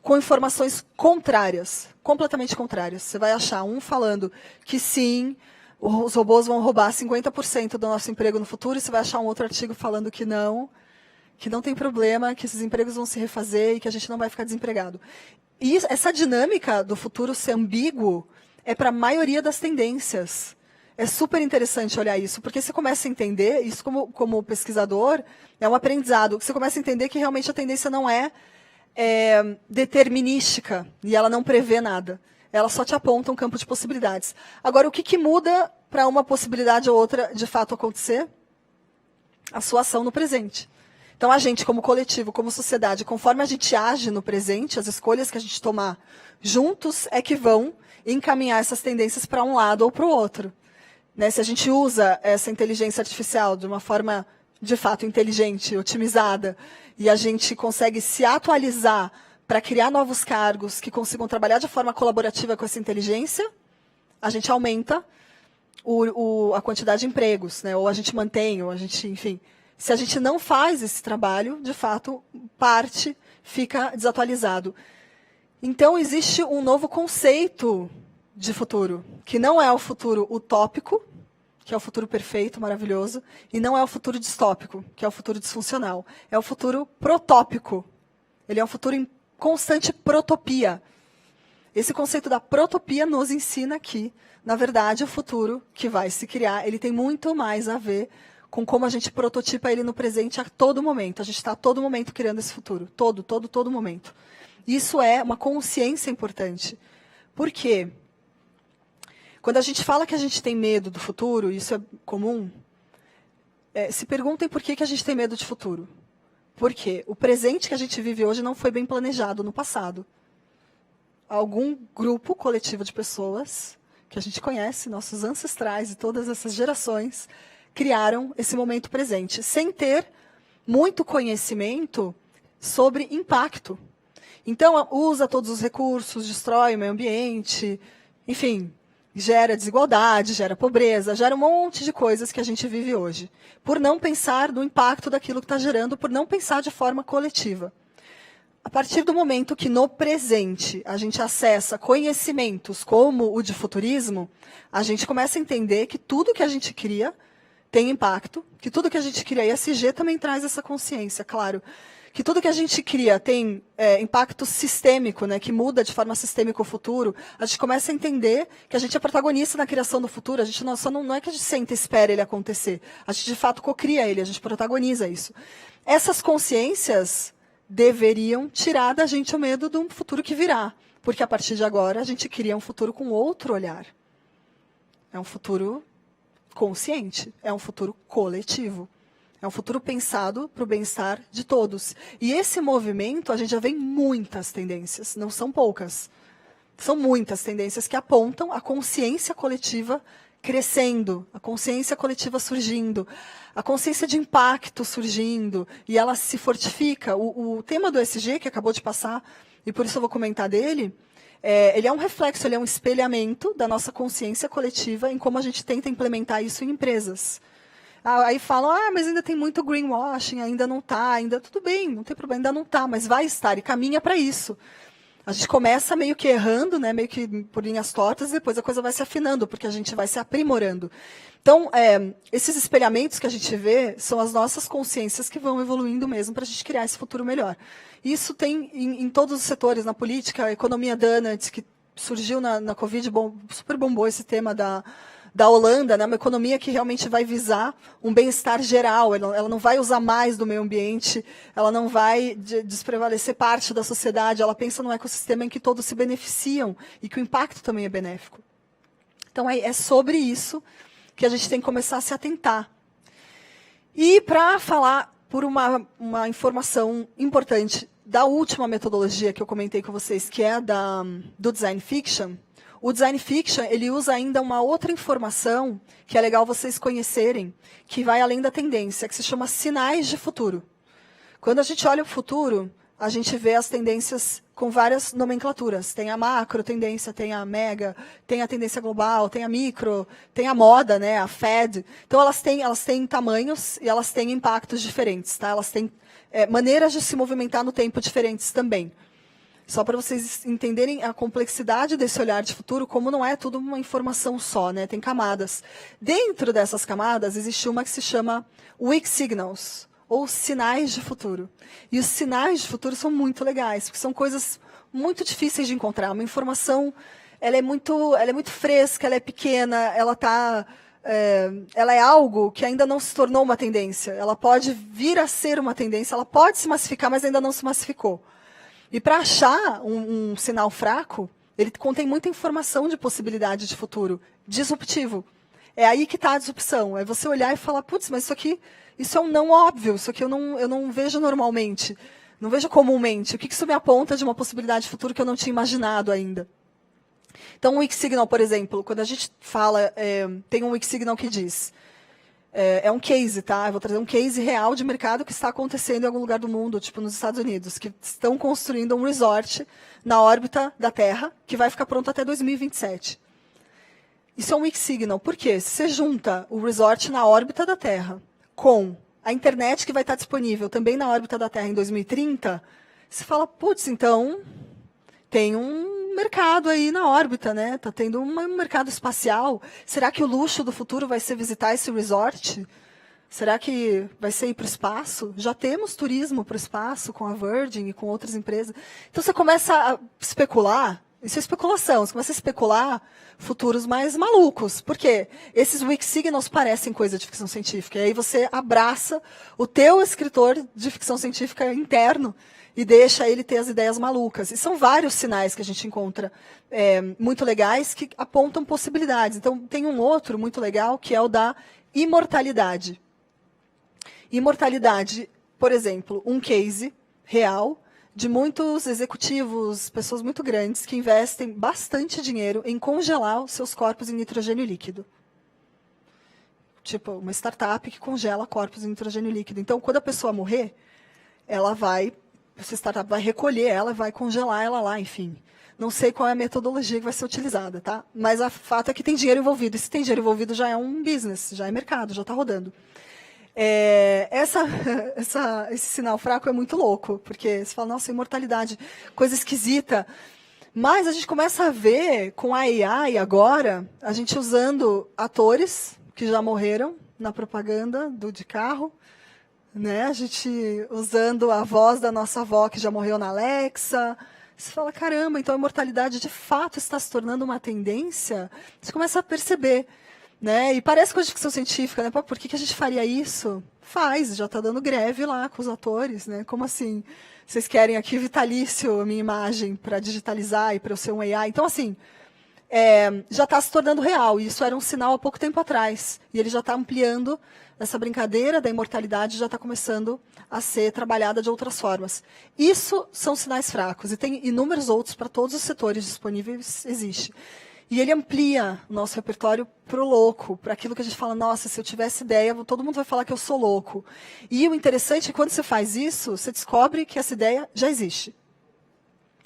com informações contrárias, completamente contrárias. Você vai achar um falando que sim, os robôs vão roubar 50% do nosso emprego no futuro, e você vai achar um outro artigo falando que não tem problema, que esses empregos vão se refazer e que a gente não vai ficar desempregado. E essa dinâmica do futuro ser ambíguo é para a maioria das tendências. É super interessante olhar isso, porque você começa a entender, isso como pesquisador, é um aprendizado, você começa a entender que realmente a tendência não é determinística, e ela não prevê nada. Ela só te aponta um campo de possibilidades. Agora, o que muda para uma possibilidade ou outra de fato acontecer? A sua ação no presente. Então, a gente, como coletivo, como sociedade, conforme a gente age no presente, as escolhas que a gente tomar juntos é que vão encaminhar essas tendências para um lado ou para o outro. Né? Se a gente usa essa inteligência artificial de uma forma, de fato, inteligente, otimizada, e a gente consegue se atualizar para criar novos cargos que consigam trabalhar de forma colaborativa com essa inteligência, a gente aumenta a quantidade de empregos, né? Ou a gente mantém, ou a gente, enfim. Se a gente não faz esse trabalho, de fato, parte fica desatualizado. Então, existe um novo conceito de futuro, que não é o futuro utópico, que é o futuro perfeito, maravilhoso, e não é o futuro distópico, que é o futuro disfuncional. É o futuro protópico. Ele é um futuro em constante protopia. Esse conceito da protopia nos ensina que, na verdade, o futuro que vai se criar, ele tem muito mais a ver com como a gente prototipa ele no presente a todo momento. A gente está a todo momento criando esse futuro. Todo momento. Isso é uma consciência importante. Por quê? Quando a gente fala que a gente tem medo do futuro, isso é comum, se perguntem por que a gente tem medo de futuro. Porque o presente que a gente vive hoje não foi bem planejado no passado. Algum grupo coletivo de pessoas que a gente conhece, nossos ancestrais e todas essas gerações, criaram esse momento presente, sem ter muito conhecimento sobre impacto. Então, usa todos os recursos, destrói o meio ambiente, enfim, gera desigualdade, gera pobreza, gera um monte de coisas que a gente vive hoje, por não pensar no impacto daquilo que está gerando, por não pensar de forma coletiva. A partir do momento que, no presente, a gente acessa conhecimentos como o de futurismo, a gente começa a entender que tudo que a gente cria tem impacto, que tudo que a gente cria, e a ESG também traz essa consciência, claro, que tudo que a gente cria tem impacto sistêmico, né, que muda de forma sistêmica o futuro. A gente começa a entender que a gente é protagonista na criação do futuro. A gente não é que a gente senta e espera ele acontecer. A gente, de fato, cocria ele, a gente protagoniza isso. Essas consciências deveriam tirar da gente o medo de um futuro que virá. Porque, a partir de agora, a gente cria um futuro com outro olhar. É um futuro consciente, é um futuro coletivo. É um futuro pensado para o bem-estar de todos. E esse movimento, a gente já vê muitas tendências, não são poucas. São muitas tendências que apontam a consciência coletiva crescendo, a consciência coletiva surgindo, a consciência de impacto surgindo, e ela se fortifica. O tema do ESG, que acabou de passar, e por isso eu vou comentar dele, ele é um reflexo, ele é um espelhamento da nossa consciência coletiva em como a gente tenta implementar isso em empresas. Aí falam, mas ainda tem muito greenwashing, ainda não está, ainda tudo bem, não tem problema, ainda não está, mas vai estar e caminha para isso. A gente começa meio que errando, né, meio que por linhas tortas, e depois a coisa vai se afinando, porque a gente vai se aprimorando. Então, esses espelhamentos que a gente vê são as nossas consciências que vão evoluindo mesmo para a gente criar esse futuro melhor. Isso tem em todos os setores, na política, a economia donuts, que surgiu na Covid, super bombou esse tema da Holanda, né, uma economia que realmente vai visar um bem-estar geral, ela não vai usar mais do meio ambiente, ela não vai desprevalecer parte da sociedade, ela pensa num ecossistema em que todos se beneficiam e que o impacto também é benéfico. Então, é sobre isso que a gente tem que começar a se atentar. E para falar por uma informação importante da última metodologia que eu comentei com vocês, que é do Design Fiction, o Design Fiction, ele usa ainda uma outra informação que é legal vocês conhecerem, que vai além da tendência, que se chama sinais de futuro. Quando a gente olha o futuro, a gente vê as tendências com várias nomenclaturas. Tem a macro tendência, tem a mega, tem a tendência global, tem a micro, tem a moda, né, a Fed. Então, elas têm tamanhos e elas têm impactos diferentes. Tá? Elas têm maneiras de se movimentar no tempo diferentes também. Só para vocês entenderem a complexidade desse olhar de futuro, como não é tudo uma informação só, né? Tem camadas. Dentro dessas camadas, existe uma que se chama Weak Signals, ou sinais de futuro. E os sinais de futuro são muito legais, porque são coisas muito difíceis de encontrar. Uma informação, ela é muito fresca, ela é pequena, ela é algo que ainda não se tornou uma tendência. Ela pode vir a ser uma tendência, ela pode se massificar, mas ainda não se massificou. E para achar um sinal fraco, ele contém muita informação de possibilidade de futuro disruptivo. É aí que está a disrupção. É você olhar e falar, putz, mas isso é um não óbvio, isso aqui eu não vejo normalmente, não vejo comumente. O que isso me aponta de uma possibilidade de futuro que eu não tinha imaginado ainda? Então, um Weak Signal, por exemplo, quando a gente fala, tem um Weak Signal que diz... É um case, tá? Eu vou trazer um case real de mercado que está acontecendo em algum lugar do mundo, tipo nos Estados Unidos, que estão construindo um resort na órbita da Terra, que vai ficar pronto até 2027. Isso é um weak signal. Por quê? Se você junta o resort na órbita da Terra com a internet que vai estar disponível também na órbita da Terra em 2030, você fala, putz, então tem um mercado aí na órbita, né? Está tendo um mercado espacial. Será que o luxo do futuro vai ser visitar esse resort? Será que vai ser ir para o espaço? Já temos turismo para o espaço com a Virgin e com outras empresas. Então, você começa a especular Isso é especulação. Você começa a especular futuros mais malucos. Por quê? Esses weak signals parecem coisa de ficção científica. E aí você abraça o teu escritor de ficção científica interno e deixa ele ter as ideias malucas. E são vários sinais que a gente encontra muito legais que apontam possibilidades. Então, tem um outro muito legal, que é o da imortalidade. Imortalidade, por exemplo, um case real de muitos executivos, pessoas muito grandes, que investem bastante dinheiro em congelar os seus corpos em nitrogênio líquido. Tipo, uma startup que congela corpos em nitrogênio líquido. Então, quando a pessoa morrer, essa startup vai recolher ela, vai congelar ela lá, enfim. Não sei qual é a metodologia que vai ser utilizada, tá? Mas o fato é que tem dinheiro envolvido. E se tem dinheiro envolvido, já é um business, já é mercado, já está rodando. Esse sinal fraco é muito louco, porque você fala, nossa, imortalidade, coisa esquisita. Mas a gente começa a ver, com a AI agora, a gente usando atores que já morreram na propaganda de carro, né? A gente usando a voz da nossa avó que já morreu na Alexa. Você fala, caramba, então a imortalidade de fato está se tornando uma tendência. Você começa a perceber. Né? E parece coisa de ficção científica, né? Pô, por que a gente faria isso? Faz, já está dando greve lá com os atores, né? Como assim? Vocês querem aqui vitalício a minha imagem para digitalizar e para eu ser um AI? Então, assim, já está se tornando real. E isso era um sinal há pouco tempo atrás. E ele já está ampliando essa brincadeira da imortalidade, já está começando a ser trabalhada de outras formas. Isso são sinais fracos. E tem inúmeros outros para todos os setores disponíveis, existe. E ele amplia o nosso repertório para o louco, para aquilo que a gente fala, nossa, se eu tivesse ideia, todo mundo vai falar que eu sou louco. E o interessante é que quando você faz isso, você descobre que essa ideia já existe.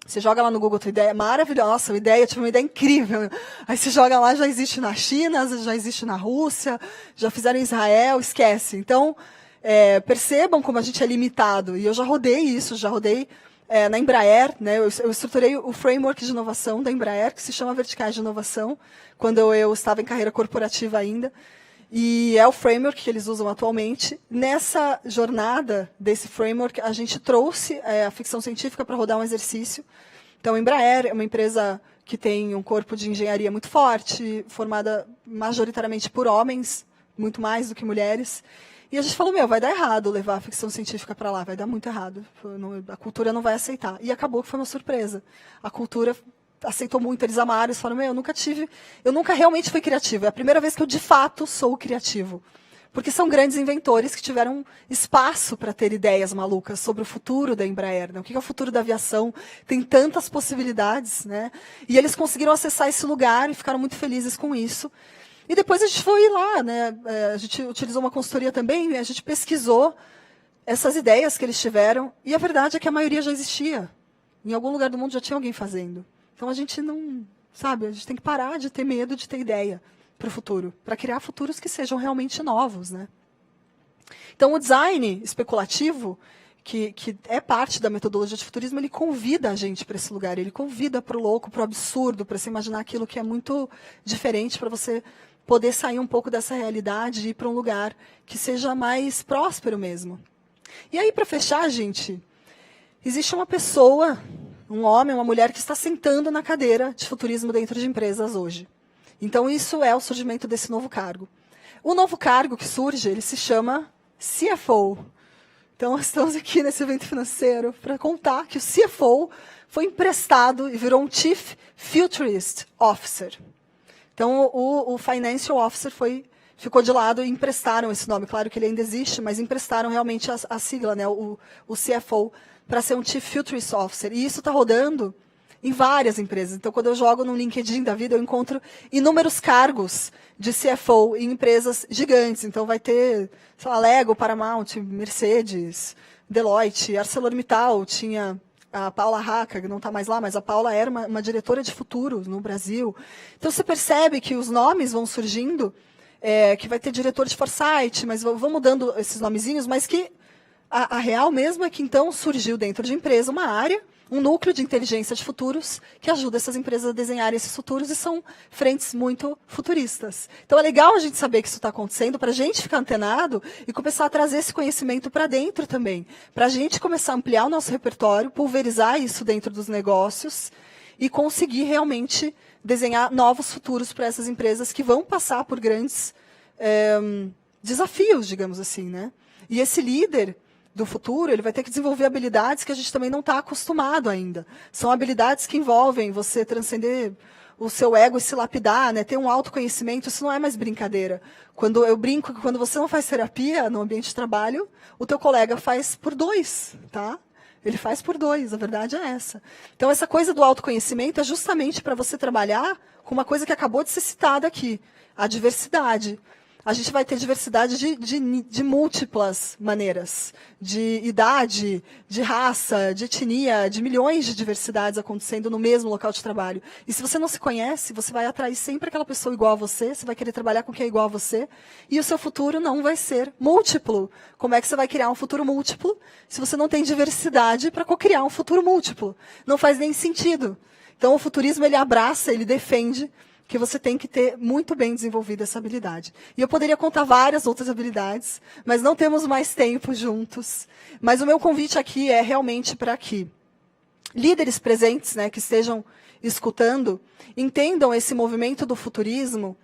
Você joga lá no Google tua ideia, maravilhosa, eu tive uma ideia incrível. Aí você joga lá, já existe na China, já existe na Rússia, já fizeram em Israel, esquece. Então, percebam como a gente é limitado. E eu já rodei isso, na Embraer, né, eu estruturei o framework de inovação da Embraer, que se chama Verticais de Inovação, quando eu estava em carreira corporativa ainda. E é o framework que eles usam atualmente. Nessa jornada desse framework, a gente trouxe a ficção científica para rodar um exercício. Então, a Embraer é uma empresa que tem um corpo de engenharia muito forte, formada majoritariamente por homens, muito mais do que mulheres. E a gente falou, vai dar errado levar a ficção científica para lá, vai dar muito errado. A cultura não vai aceitar. E acabou que foi uma surpresa. A cultura aceitou muito, eles amaram, eles falaram, eu nunca realmente fui criativo. É a primeira vez que eu, de fato, sou criativo. Porque são grandes inventores que tiveram espaço para ter ideias malucas sobre o futuro da Embraer. Né? O que é o futuro da aviação? Tem tantas possibilidades. Né? E eles conseguiram acessar esse lugar e ficaram muito felizes com isso. E depois a gente foi lá, né? A gente utilizou uma consultoria também, a gente pesquisou essas ideias que eles tiveram, e a verdade é que a maioria já existia. Em algum lugar do mundo já tinha alguém fazendo. Então a gente não, sabe, a gente tem que parar de ter medo de ter ideia para o futuro, para criar futuros que sejam realmente novos, né? Então o design especulativo, que é parte da metodologia de futurismo, ele convida a gente para esse lugar, ele convida para o louco, para o absurdo, para você imaginar aquilo que é muito diferente, para você poder sair um pouco dessa realidade e ir para um lugar que seja mais próspero mesmo. E aí, para fechar, gente, existe uma pessoa, um homem, uma mulher que está sentando na cadeira de futurismo dentro de empresas hoje. Então, isso é o surgimento desse novo cargo. O novo cargo que surge, ele se chama CFO. Então, nós estamos aqui nesse evento financeiro para contar que o CFO foi emprestado e virou um Chief Futurist Officer. Então, o Financial Officer ficou de lado e emprestaram esse nome. Claro que ele ainda existe, mas emprestaram realmente a sigla, né, o CFO, para ser um Chief Futurist Officer. E isso está rodando em várias empresas. Então, quando eu jogo no LinkedIn da vida, eu encontro inúmeros cargos de CFO em empresas gigantes. Então, vai ter, sei lá, Lego, Paramount, Mercedes, Deloitte, ArcelorMittal, tinha a Paula Raca, que não está mais lá, mas a Paula era uma diretora de futuro no Brasil. Então, você percebe que os nomes vão surgindo, que vai ter diretor de Foresight, mas vão mudando esses nomezinhos, mas que a real mesmo é que, então, surgiu dentro de empresa uma área, um núcleo de inteligência de futuros que ajuda essas empresas a desenharem esses futuros e são frentes muito futuristas. Então, é legal a gente saber que isso está acontecendo para a gente ficar antenado e começar a trazer esse conhecimento para dentro também, para a gente começar a ampliar o nosso repertório, pulverizar isso dentro dos negócios e conseguir realmente desenhar novos futuros para essas empresas que vão passar por grandes desafios, digamos assim, né? E esse líder do futuro, ele vai ter que desenvolver habilidades que a gente também não está acostumado ainda. São habilidades que envolvem você transcender o seu ego e se lapidar, né? Ter um autoconhecimento, isso não é mais brincadeira. Quando eu brinco que quando você não faz terapia no ambiente de trabalho, o teu colega faz por 2, tá? Ele faz por 2, a verdade é essa. Então, essa coisa do autoconhecimento é justamente para você trabalhar com uma coisa que acabou de ser citada aqui, a diversidade. A gente vai ter diversidade de múltiplas maneiras, de idade, de raça, de etnia, de milhões de diversidades acontecendo no mesmo local de trabalho. E se você não se conhece, você vai atrair sempre aquela pessoa igual a você vai querer trabalhar com quem é igual a você, e o seu futuro não vai ser múltiplo. Como é que você vai criar um futuro múltiplo se você não tem diversidade para co-criar um futuro múltiplo? Não faz nem sentido. Então, o futurismo, ele abraça, ele defende que você tem que ter muito bem desenvolvida essa habilidade. E eu poderia contar várias outras habilidades, mas não temos mais tempo juntos. Mas o meu convite aqui é realmente para que líderes presentes, né, que estejam escutando, entendam esse movimento do futurismo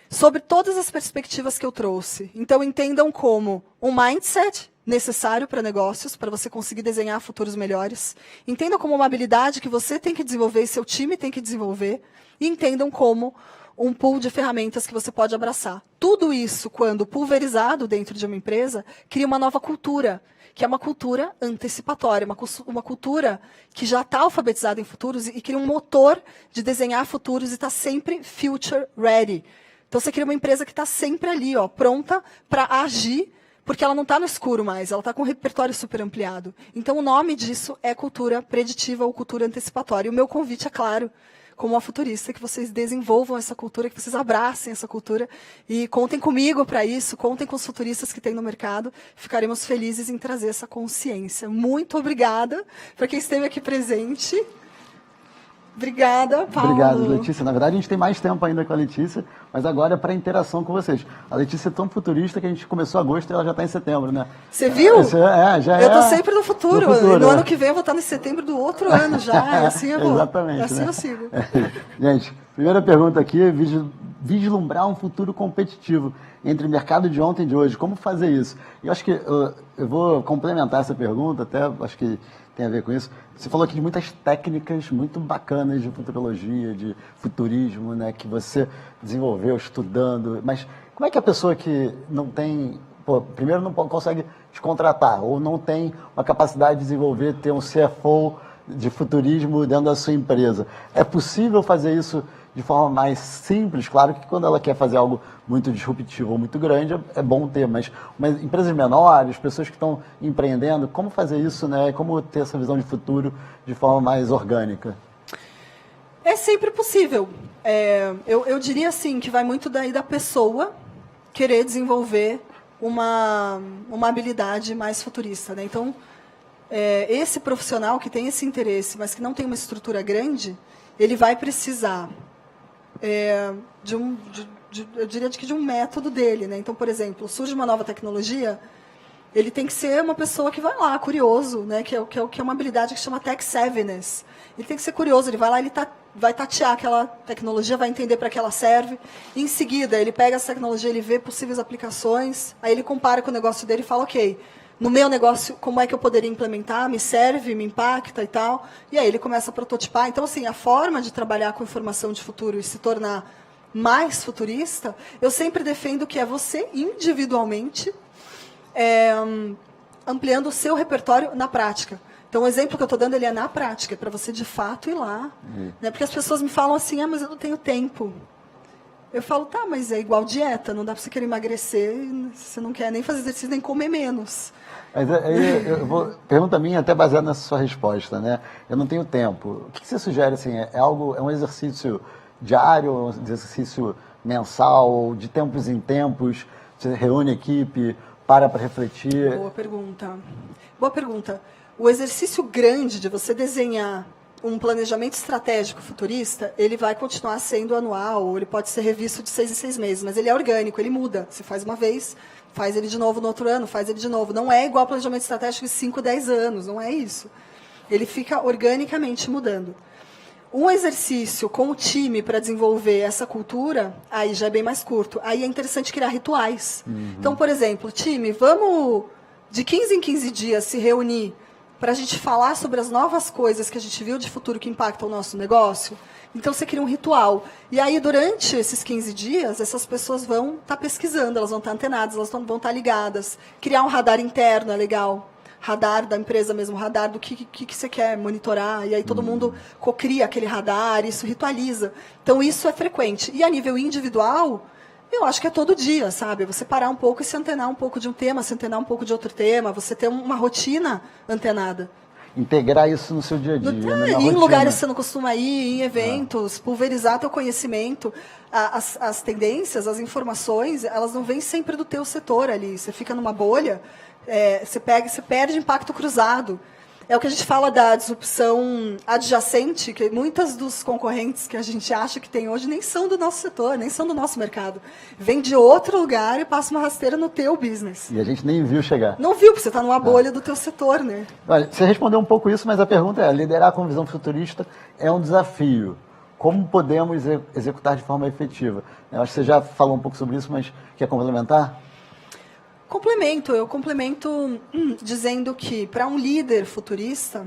sobre todas as perspectivas que eu trouxe. Então, entendam como um mindset necessário para negócios, para você conseguir desenhar futuros melhores. Entendam como uma habilidade que você tem que desenvolver e seu time tem que desenvolver. E entendam como um pool de ferramentas que você pode abraçar. Tudo isso, quando pulverizado dentro de uma empresa, cria uma nova cultura, que é uma cultura antecipatória, uma cultura que já está alfabetizada em futuros e cria um motor de desenhar futuros e está sempre future ready. Então, você cria uma empresa que está sempre ali, ó, pronta para agir, porque ela não está no escuro mais, ela está com um repertório super ampliado. Então, o nome disso é cultura preditiva ou cultura antecipatória. E o meu convite, é claro, como uma futurista, que vocês desenvolvam essa cultura, que vocês abracem essa cultura e contem comigo para isso, contem com os futuristas que tem no mercado. Ficaremos felizes em trazer essa consciência. Muito obrigada para quem esteve aqui presente. Obrigada, Paulo. Obrigado, Letícia. Na verdade, a gente tem mais tempo ainda com a Letícia, mas agora é para interação com vocês. A Letícia é tão futurista que a gente começou em agosto e ela já está em setembro, né? Você viu? Já eu estou sempre no futuro. No né? ano que vem eu vou estar em setembro do outro ano já. Assim eu vou. Exatamente. Assim né? eu sigo. Gente, primeira pergunta aqui é vislumbrar um futuro competitivo entre o mercado de ontem e de hoje. Como fazer isso? E eu acho que eu vou complementar essa pergunta, até acho que tem a ver com isso. Você falou aqui de muitas técnicas muito bacanas de futurologia, de futurismo, né, que você desenvolveu estudando. Mas como é que a pessoa que não tem, primeiro não consegue te contratar, ou não tem uma capacidade de desenvolver, ter um CFO de futurismo dentro da sua empresa? É possível fazer isso de forma mais simples? Claro que quando ela quer fazer algo muito disruptivo ou muito grande, é bom ter, mas empresas menores, pessoas que estão empreendendo, como fazer isso, né? Como ter essa visão de futuro de forma mais orgânica? É sempre possível. Eu diria assim, que vai muito daí da pessoa querer desenvolver uma habilidade mais futurista, né? Então, esse profissional que tem esse interesse, mas que não tem uma estrutura grande, ele vai precisar eu diria que de um método dele, né? Então, por exemplo, surge uma nova tecnologia, ele tem que ser uma pessoa que vai lá, curioso, né? Que é uma habilidade que chama tech savviness. Ele tem que ser curioso, ele vai lá, vai tatear aquela tecnologia, vai entender para que ela serve. E, em seguida, ele pega essa tecnologia, ele vê possíveis aplicações, aí ele compara com o negócio dele e fala, ok, no meu negócio, como é que eu poderia implementar? Me serve, me impacta e tal. E aí ele começa a prototipar. Então, assim, a forma de trabalhar com informação de futuro e se tornar mais futurista, eu sempre defendo que é você, individualmente, ampliando o seu repertório na prática. Então, o exemplo que eu estou dando, ele é na prática, para você, de fato, ir lá. Né? Porque as pessoas me falam assim, mas eu não tenho tempo. Eu falo, tá, mas é igual dieta, não dá para você querer emagrecer, você não quer nem fazer exercício, nem comer menos. Mas aí pergunta minha até baseada nessa sua resposta, né? Eu não tenho tempo. O que você sugere, assim, é um exercício diário, um exercício mensal, de tempos em tempos? Você reúne a equipe, para refletir? Boa pergunta. Boa pergunta. O exercício grande de você desenhar um planejamento estratégico futurista, ele vai continuar sendo anual, ou ele pode ser revisto de 6 em 6 meses, mas ele é orgânico, ele muda. Você faz uma vez, faz ele de novo no outro ano, faz ele de novo. Não é igual ao planejamento estratégico de 5, 10 anos, não é isso. Ele fica organicamente mudando. Um exercício com o time para desenvolver essa cultura, aí já é bem mais curto. Aí é interessante criar rituais. Então, por exemplo, time, vamos de 15 em 15 dias se reunir para a gente falar sobre as novas coisas que a gente viu de futuro que impactam o nosso negócio. Então, você cria um ritual. E aí, durante esses 15 dias, essas pessoas vão estar pesquisando, elas vão estar antenadas, elas vão estar ligadas. Criar um radar interno é legal. Radar da empresa mesmo, radar do que você quer monitorar, e aí todo mundo cocria aquele radar, isso ritualiza. Então, isso é frequente. E a nível individual, eu acho que é todo dia, sabe? Você parar um pouco e se antenar um pouco de um tema, se antenar um pouco de outro tema, você ter uma rotina antenada. Integrar isso no seu dia a dia. Ir em lugares que você não costuma ir, em eventos, pulverizar teu conhecimento. As tendências, as informações, elas não vêm sempre do teu setor ali. Você fica numa bolha, você perde impacto cruzado. É o que a gente fala da disrupção adjacente, que muitas dos concorrentes que a gente acha que tem hoje nem são do nosso setor, nem são do nosso mercado. Vem de outro lugar e passa uma rasteira no teu business. E a gente nem viu chegar. Não viu, porque você está numa bolha do teu setor, né? Olha, você respondeu um pouco isso, mas a pergunta é, liderar com visão futurista é um desafio. Como podemos executar de forma efetiva? Eu acho que você já falou um pouco sobre isso, mas quer complementar? Eu complemento dizendo que, para um líder futurista,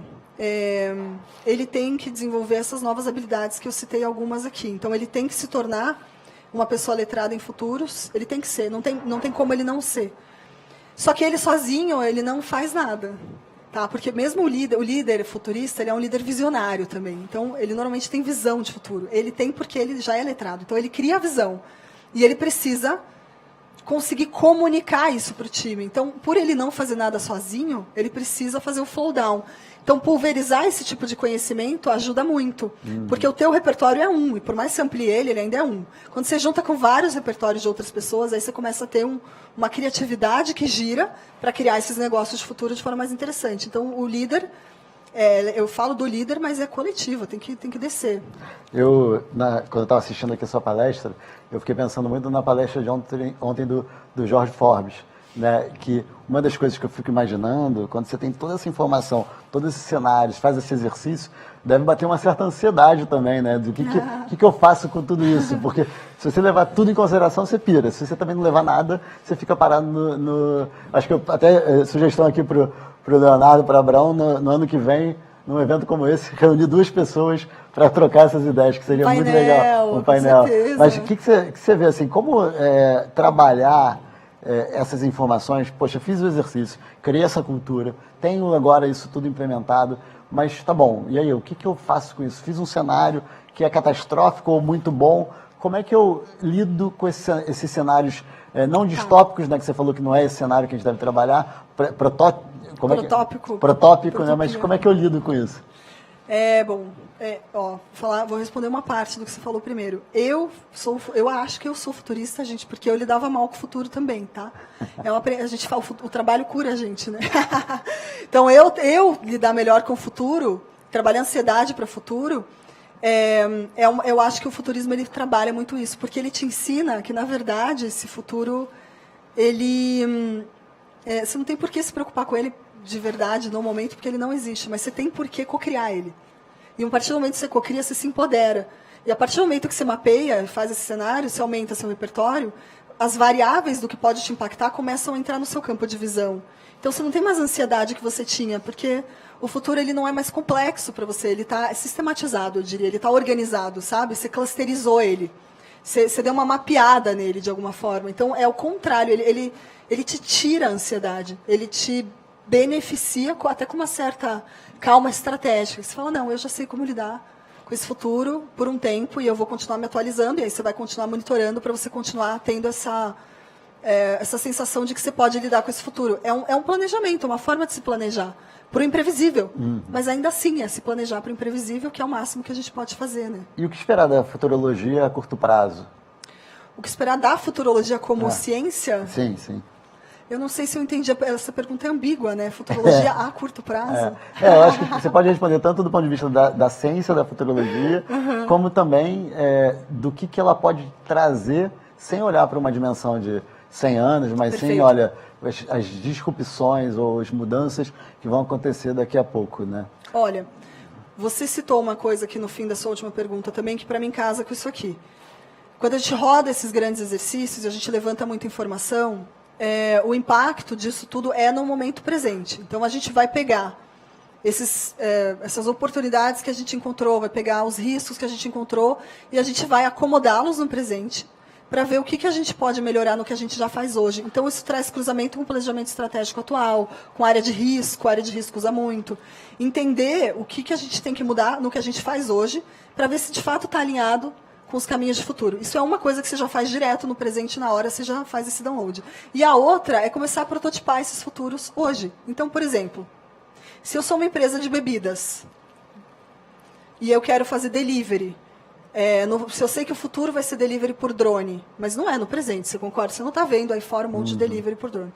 ele tem que desenvolver essas novas habilidades que eu citei algumas aqui. Então, ele tem que se tornar uma pessoa letrada em futuros, ele tem que ser, não tem como ele não ser. Só que ele sozinho, ele não faz nada. Tá? Porque mesmo o líder futurista, ele é um líder visionário também. Então, ele normalmente tem visão de futuro. Ele tem porque ele já é letrado. Então, ele cria a visão. E ele precisa conseguir comunicar isso para o time. Então, por ele não fazer nada sozinho, ele precisa fazer o flow down. Então, pulverizar esse tipo de conhecimento ajuda muito, porque o teu repertório é um, e por mais que você amplie ele ainda é um. Quando você junta com vários repertórios de outras pessoas, aí você começa a ter uma criatividade que gira para criar esses negócios de futuro de forma mais interessante. Então, o líder, eu falo do líder, mas é coletivo, tem que descer. Quando eu estava assistindo aqui a sua palestra, eu fiquei pensando muito na palestra de ontem do Jorge Forbes, né? Que uma das coisas que eu fico imaginando, quando você tem toda essa informação, todos esses cenários, faz esse exercício, deve bater uma certa ansiedade também, né? Do que eu faço com tudo isso? Porque se você levar tudo em consideração, você pira. Se você também não levar nada, você fica parado no... Acho que até sugestão aqui para o Leonardo, para o Abraão, no ano que vem, num evento como esse, reunir 2 pessoas para trocar essas ideias, que seria muito legal. Um painel. Mas o que você vê, assim, como trabalhar essas informações? Poxa, fiz o exercício, criei essa cultura, tenho agora isso tudo implementado, mas tá bom, e aí, o que eu faço com isso? Fiz um cenário que é catastrófico ou muito bom, como é que eu lido com esses cenários não distópicos, né, que você falou que não é esse cenário que a gente deve trabalhar, protópico, né? Mas como é que eu lido com isso? Vou responder uma parte do que você falou primeiro. Eu acho que eu sou futurista, gente, porque eu lidava mal com o futuro também, tá? A gente fala, o trabalho cura a gente, né? Então, eu lidar melhor com o futuro, trabalhar ansiedade para o futuro, eu acho que o futurismo ele trabalha muito isso, porque ele te ensina que, na verdade, esse futuro, você não tem por que se preocupar com ele de verdade no momento, porque ele não existe, mas você tem por que cocriar ele. E a partir do momento que você cocria, você se empodera. E a partir do momento que você mapeia e faz esse cenário, você aumenta seu repertório, as variáveis do que pode te impactar começam a entrar no seu campo de visão. Então, você não tem mais a ansiedade que você tinha, porque o futuro ele não é mais complexo para você, ele está sistematizado, eu diria, ele está organizado, sabe? Você clusterizou ele, você deu uma mapeada nele de alguma forma. Então, é o contrário, ele te tira a ansiedade, ele te beneficia até com uma certa calma estratégica. Você fala, não, eu já sei como lidar com esse futuro por um tempo e eu vou continuar me atualizando, e aí você vai continuar monitorando para você continuar tendo essa sensação de que você pode lidar com esse futuro. É um planejamento, uma forma de se planejar para o imprevisível. Mas ainda assim, é se planejar para o imprevisível, que é o máximo que a gente pode fazer, né? E o que esperar da futurologia a curto prazo? O que esperar da futurologia como ciência? Sim, sim. Eu não sei se eu entendi, essa pergunta é ambígua, né? Futurologia a curto prazo. Eu acho que você pode responder tanto do ponto de vista da ciência da futurologia, como também do que ela pode trazer, sem olhar para uma dimensão de 100 anos, mas Perfeito. sim, olha, as disrupções ou as mudanças que vão acontecer daqui a pouco, né? Olha, Você citou uma coisa aqui no fim da sua última pergunta também, que para mim casa com isso aqui. Quando a gente roda esses grandes exercícios, a gente levanta muita informação, o impacto disso tudo é no momento presente. Então, a gente vai pegar essas oportunidades que a gente encontrou, vai pegar os riscos que a gente encontrou e a gente vai acomodá-los no presente para ver o que a gente pode melhorar no que a gente já faz hoje. Então, isso traz cruzamento com o planejamento estratégico atual, com a área de risco usa muito. Entender o que a gente tem que mudar no que a gente faz hoje para ver se de fato está alinhado com os caminhos de futuro. Isso é uma coisa que você já faz direto no presente, na hora, você já faz esse download. E a outra é começar a prototipar esses futuros hoje. Então, por exemplo, se eu sou uma empresa de bebidas e eu quero fazer delivery, se eu sei que o futuro vai ser delivery por drone, mas não é no presente, você concorda? Você não está vendo aí fora um monte de delivery por drone.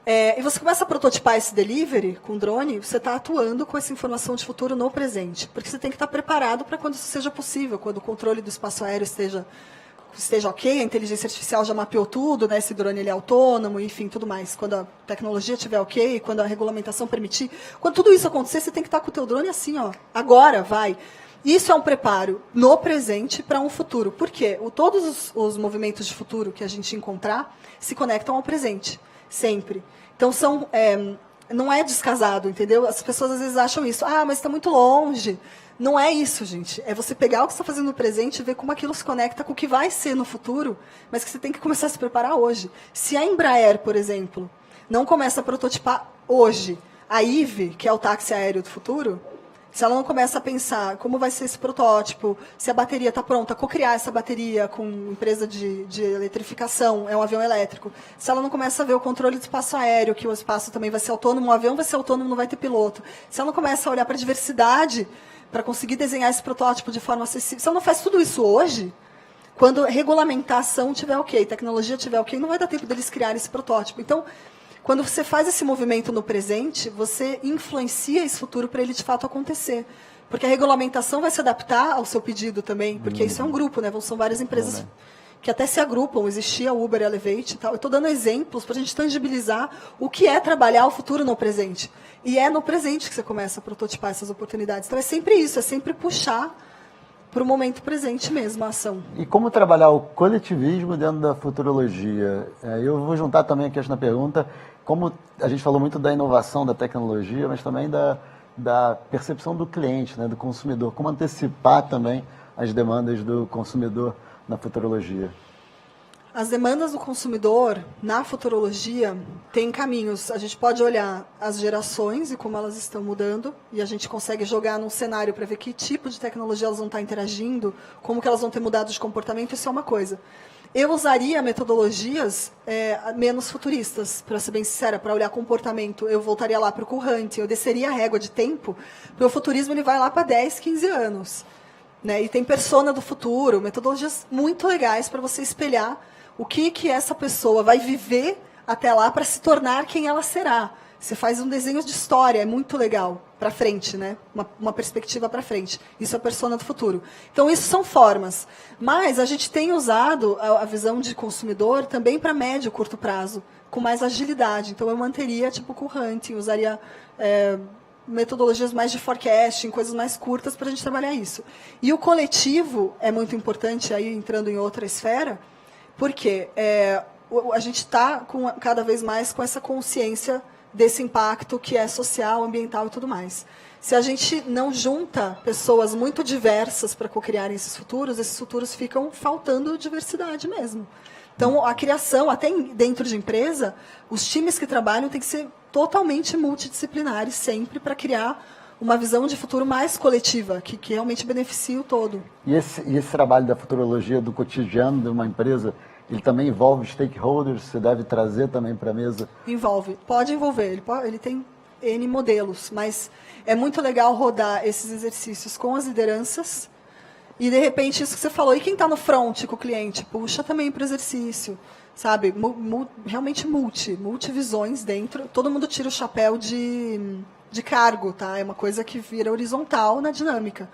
E você começa a prototipar esse delivery com drone, você está atuando com essa informação de futuro no presente. Porque você tem que estar preparado para quando isso seja possível, quando o controle do espaço aéreo esteja ok, a inteligência artificial já mapeou tudo, né, esse drone ele é autônomo, enfim, tudo mais. Quando a tecnologia estiver ok, quando a regulamentação permitir, quando tudo isso acontecer, você tem que estar com o teu drone assim, ó, agora, vai. Isso é um preparo no presente para um futuro. Por quê? Todos os movimentos de futuro que a gente encontrar se conectam ao presente, sempre. Então, não é descasado, entendeu? As pessoas às vezes acham isso. Ah, mas está muito longe. Não é isso, gente. É você pegar o que você está fazendo no presente e ver como aquilo se conecta com o que vai ser no futuro, mas que você tem que começar a se preparar hoje. Se a Embraer, por exemplo, não começa a prototipar hoje a IVE, que é o táxi aéreo do futuro, se ela não começa a pensar como vai ser esse protótipo, se a bateria está pronta, co-criar essa bateria com empresa de eletrificação, é um avião elétrico. Se ela não começa a ver o controle do espaço aéreo, que o espaço também vai ser autônomo, o avião vai ser autônomo, não vai ter piloto. Se ela não começa a olhar para a diversidade, para conseguir desenhar esse protótipo de forma acessível, se ela não faz tudo isso hoje, quando a regulamentação estiver ok, tecnologia estiver ok, não vai dar tempo deles criarem esse protótipo. Então, quando você faz esse movimento no presente, você influencia esse futuro para ele de fato acontecer. Porque a regulamentação vai se adaptar ao seu pedido também, porque isso é um grupo, né? São várias empresas que até se agrupam, existia a Uber, a Elevate e tal. Eu estou dando exemplos para a gente tangibilizar o que é trabalhar o futuro no presente. E é no presente que você começa a prototipar essas oportunidades. Então é sempre isso, é sempre puxar para o momento presente mesmo, a ação. E como trabalhar o coletivismo dentro da futurologia? Eu vou juntar também aqui na pergunta, como a gente falou muito da inovação, da tecnologia, mas também da percepção do cliente, né, do consumidor. Como antecipar também as demandas do consumidor na futurologia? As demandas do consumidor na futurologia têm caminhos. A gente pode olhar as gerações e como elas estão mudando, e a gente consegue jogar num cenário para ver que tipo de tecnologia elas vão estar interagindo, como que elas vão ter mudado de comportamento, isso é uma coisa. Eu usaria metodologias menos futuristas, para ser bem sincera, para olhar comportamento. Eu voltaria lá para o Cool Hunting, eu desceria a régua de tempo, porque o futurismo ele vai lá para 10, 15 anos. Né? E tem persona do futuro, metodologias muito legais para você espelhar o que essa pessoa vai viver até lá para se tornar quem ela será. Você faz um desenho de história, é muito legal, para frente, né? Uma perspectiva para frente. Isso é a persona do futuro. Então, isso são formas. Mas a gente tem usado a visão de consumidor também para médio e curto prazo, com mais agilidade. Então, eu manteria, tipo, com o hunting, usaria metodologias mais de forecasting, coisas mais curtas para a gente trabalhar isso. E o coletivo é muito importante, aí entrando em outra esfera, porque a gente está cada vez mais com essa consciência desse impacto que é social, ambiental e tudo mais. Se a gente não junta pessoas muito diversas para co-criarem esses futuros ficam faltando diversidade mesmo. Então, a criação, até dentro de empresa, os times que trabalham têm que ser totalmente multidisciplinares sempre para criar uma visão de futuro mais coletiva, que realmente beneficie o todo. E esse trabalho da futurologia do cotidiano de uma empresa, ele também envolve stakeholders? Você deve trazer também para a mesa? Envolve, pode envolver. Ele tem N modelos, mas é muito legal rodar esses exercícios com as lideranças e, de repente, isso que você falou, e quem está no front com o cliente? Puxa também para o exercício, sabe? Realmente multivisões dentro. Todo mundo tira o chapéu de cargo, tá? É uma coisa que vira horizontal na dinâmica.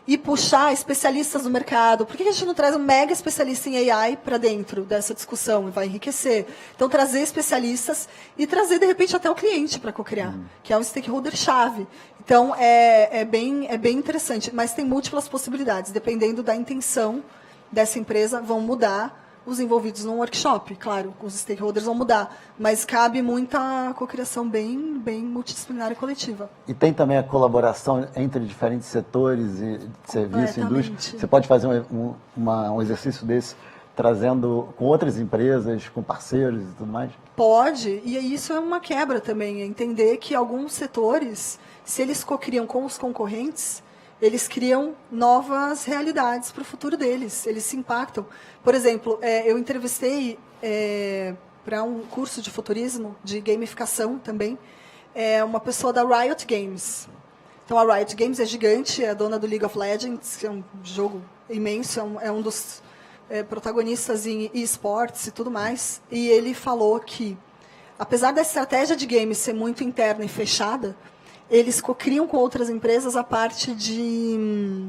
e puxar especialistas do mercado. Por que a gente não traz um mega especialista em AI para dentro dessa discussão? Vai enriquecer. Então, trazer especialistas e trazer, de repente, até o cliente para co-criar, que é um stakeholder-chave. Então, é bem interessante, mas tem múltiplas possibilidades. Dependendo da intenção dessa empresa, vão mudar os envolvidos num workshop. Claro, os stakeholders vão mudar, mas cabe muita cocriação bem multidisciplinar e coletiva. E tem também a colaboração entre diferentes setores e serviço, indústria. Você pode fazer um exercício desse trazendo com outras empresas, com parceiros e tudo mais? Pode, e isso é uma quebra também, é entender que alguns setores, se eles cocriam com os concorrentes, eles criam novas realidades para o futuro deles, eles se impactam. Por exemplo, eu entrevistei para um curso de futurismo, de gamificação também, uma pessoa da Riot Games. Então, a Riot Games é gigante, é a dona do League of Legends, que é um jogo imenso, é um dos protagonistas em esportes e tudo mais. E ele falou que, apesar da estratégia de games ser muito interna e fechada, eles cocriam com outras empresas a parte de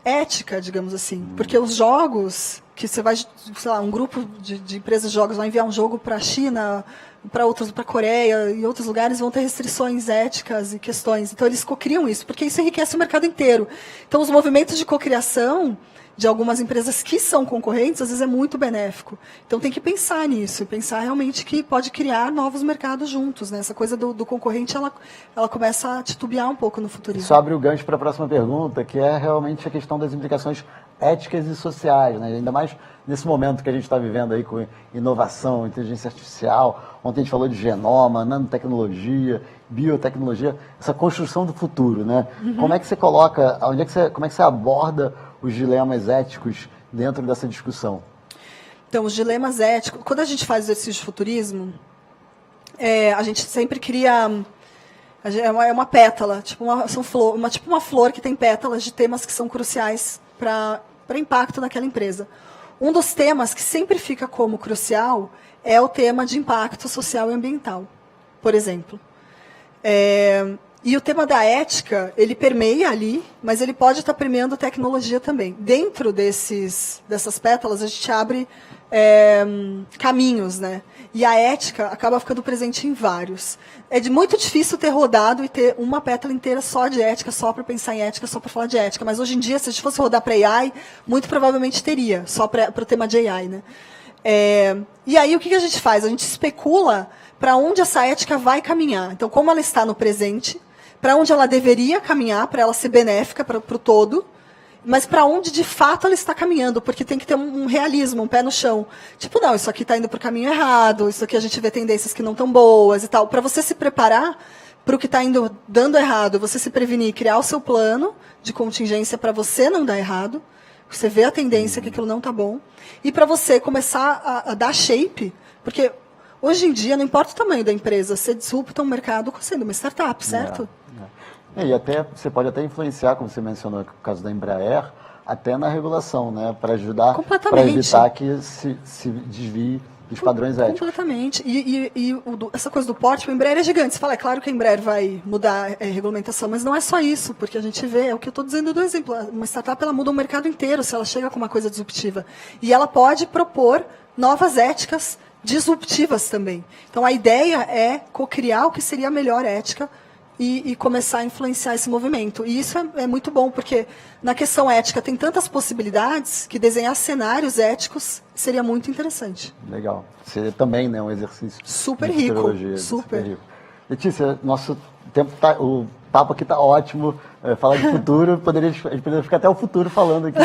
ética, digamos assim. Porque os jogos, que você vai, sei lá, um grupo de empresas de jogos vai enviar um jogo para a China, para a Coreia e outros lugares, vão ter restrições éticas e questões. Então, eles cocriam isso, porque isso enriquece o mercado inteiro. Então, os movimentos de cocriação de algumas empresas que são concorrentes, às vezes é muito benéfico. Então, tem que pensar nisso, e pensar realmente que pode criar novos mercados juntos. Né? Essa coisa do concorrente, ela começa a titubear um pouco no futuro. Isso abre o gancho para a próxima pergunta, que é realmente a questão das implicações éticas e sociais. Né? Ainda mais nesse momento que a gente está vivendo aí com inovação, inteligência artificial. Ontem a gente falou de genoma, nanotecnologia, biotecnologia, essa construção do futuro. Né? Como é que você coloca, como é que você aborda os dilemas éticos dentro dessa discussão? Então, os dilemas éticos... Quando a gente faz exercício de futurismo, a gente sempre cria... É uma pétala, tipo uma flor que tem pétalas de temas que são cruciais para impacto naquela empresa. Um dos temas que sempre fica como crucial é o tema de impacto social e ambiental, por exemplo. E o tema da ética, ele permeia ali, mas ele pode estar permeando a tecnologia também. Dentro dessas pétalas, a gente abre caminhos, né? E a ética acaba ficando presente em vários. É muito difícil ter rodado e ter uma pétala inteira só de ética, só para pensar em ética, só para falar de ética. Mas hoje em dia, se a gente fosse rodar para AI, muito provavelmente teria, só para o tema de AI, né? E aí, o que a gente faz? A gente especula para onde essa ética vai caminhar. Então, como ela está no presente, para onde ela deveria caminhar, para ela ser benéfica para o todo, mas para onde de fato ela está caminhando, porque tem que ter um realismo, um pé no chão. Tipo, não, isso aqui está indo para o caminho errado, isso aqui a gente vê tendências que não estão boas e tal. Para você se preparar para o que está dando errado, você se prevenir, criar o seu plano de contingência para você não dar errado, você vê a tendência que aquilo não está bom, e para você começar a dar shape, porque hoje em dia, não importa o tamanho da empresa, você disrupta um mercado sendo uma startup, certo? E até, você pode até influenciar, como você mencionou, no caso da Embraer, até na regulação, né? Para ajudar, para evitar que se desvie dos padrões éticos. Completamente. Essa coisa do porte, o Embraer é gigante. Você fala, é claro que a Embraer vai mudar a regulamentação, mas não é só isso, porque a gente vê, é o que eu estou dizendo do exemplo, uma startup ela muda o mercado inteiro se ela chega com uma coisa disruptiva. E ela pode propor novas éticas disruptivas também. Então, a ideia é cocriar o que seria a melhor ética e começar a influenciar esse movimento. E isso é muito bom, porque na questão ética tem tantas possibilidades que desenhar cenários éticos seria muito interessante. Legal. Seria também, né, um exercício super de rico. Super rico. Letícia, nosso tempo o papo aqui está ótimo. Falar de futuro, a gente poderia ficar até o futuro falando aqui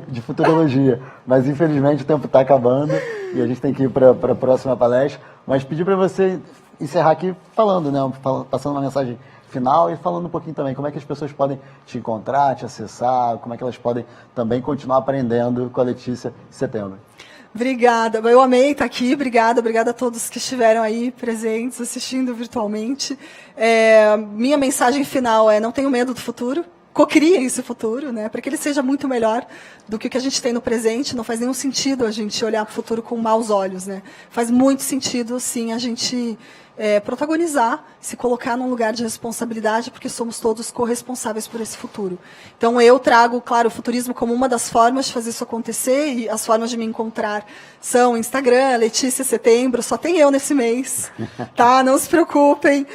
de futurologia. Mas, infelizmente, o tempo está acabando e a gente tem que ir para a próxima palestra. Mas pedir para você encerrar aqui falando, né, passando uma mensagem final e falando um pouquinho também como é que as pessoas podem te encontrar, te acessar, como é que elas podem também continuar aprendendo com a Letícia em setembro. Obrigada, eu amei estar aqui, obrigada a todos que estiveram aí presentes, assistindo virtualmente. Minha mensagem final é: não tenham medo do futuro, cocriem esse futuro, né, para que ele seja muito melhor do que o que a gente tem no presente. Não faz nenhum sentido a gente olhar para o futuro com maus olhos, né? Faz muito sentido, sim, a gente protagonizar, se colocar num lugar de responsabilidade, porque somos todos corresponsáveis por esse futuro. Então, eu trago, claro, o futurismo como uma das formas de fazer isso acontecer, e as formas de me encontrar são Instagram, Letícia Setembro, só tem eu nesse mês, tá? Não se preocupem.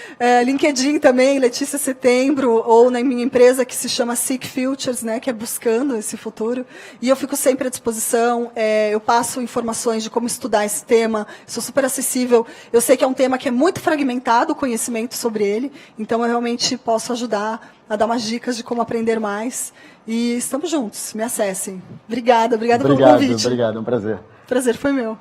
LinkedIn também, Letícia Setembro, ou na minha empresa que se chama Seek Futures, né, que é buscando esse futuro. E eu fico sempre à disposição, eu passo informações de como estudar esse tema, sou super acessível. Eu sei que é um tema que é muito fragmentado o conhecimento sobre ele, então eu realmente posso ajudar a dar umas dicas de como aprender mais. E estamos juntos, me acessem. Obrigada pelo convite. Obrigado, é um prazer. O prazer foi meu.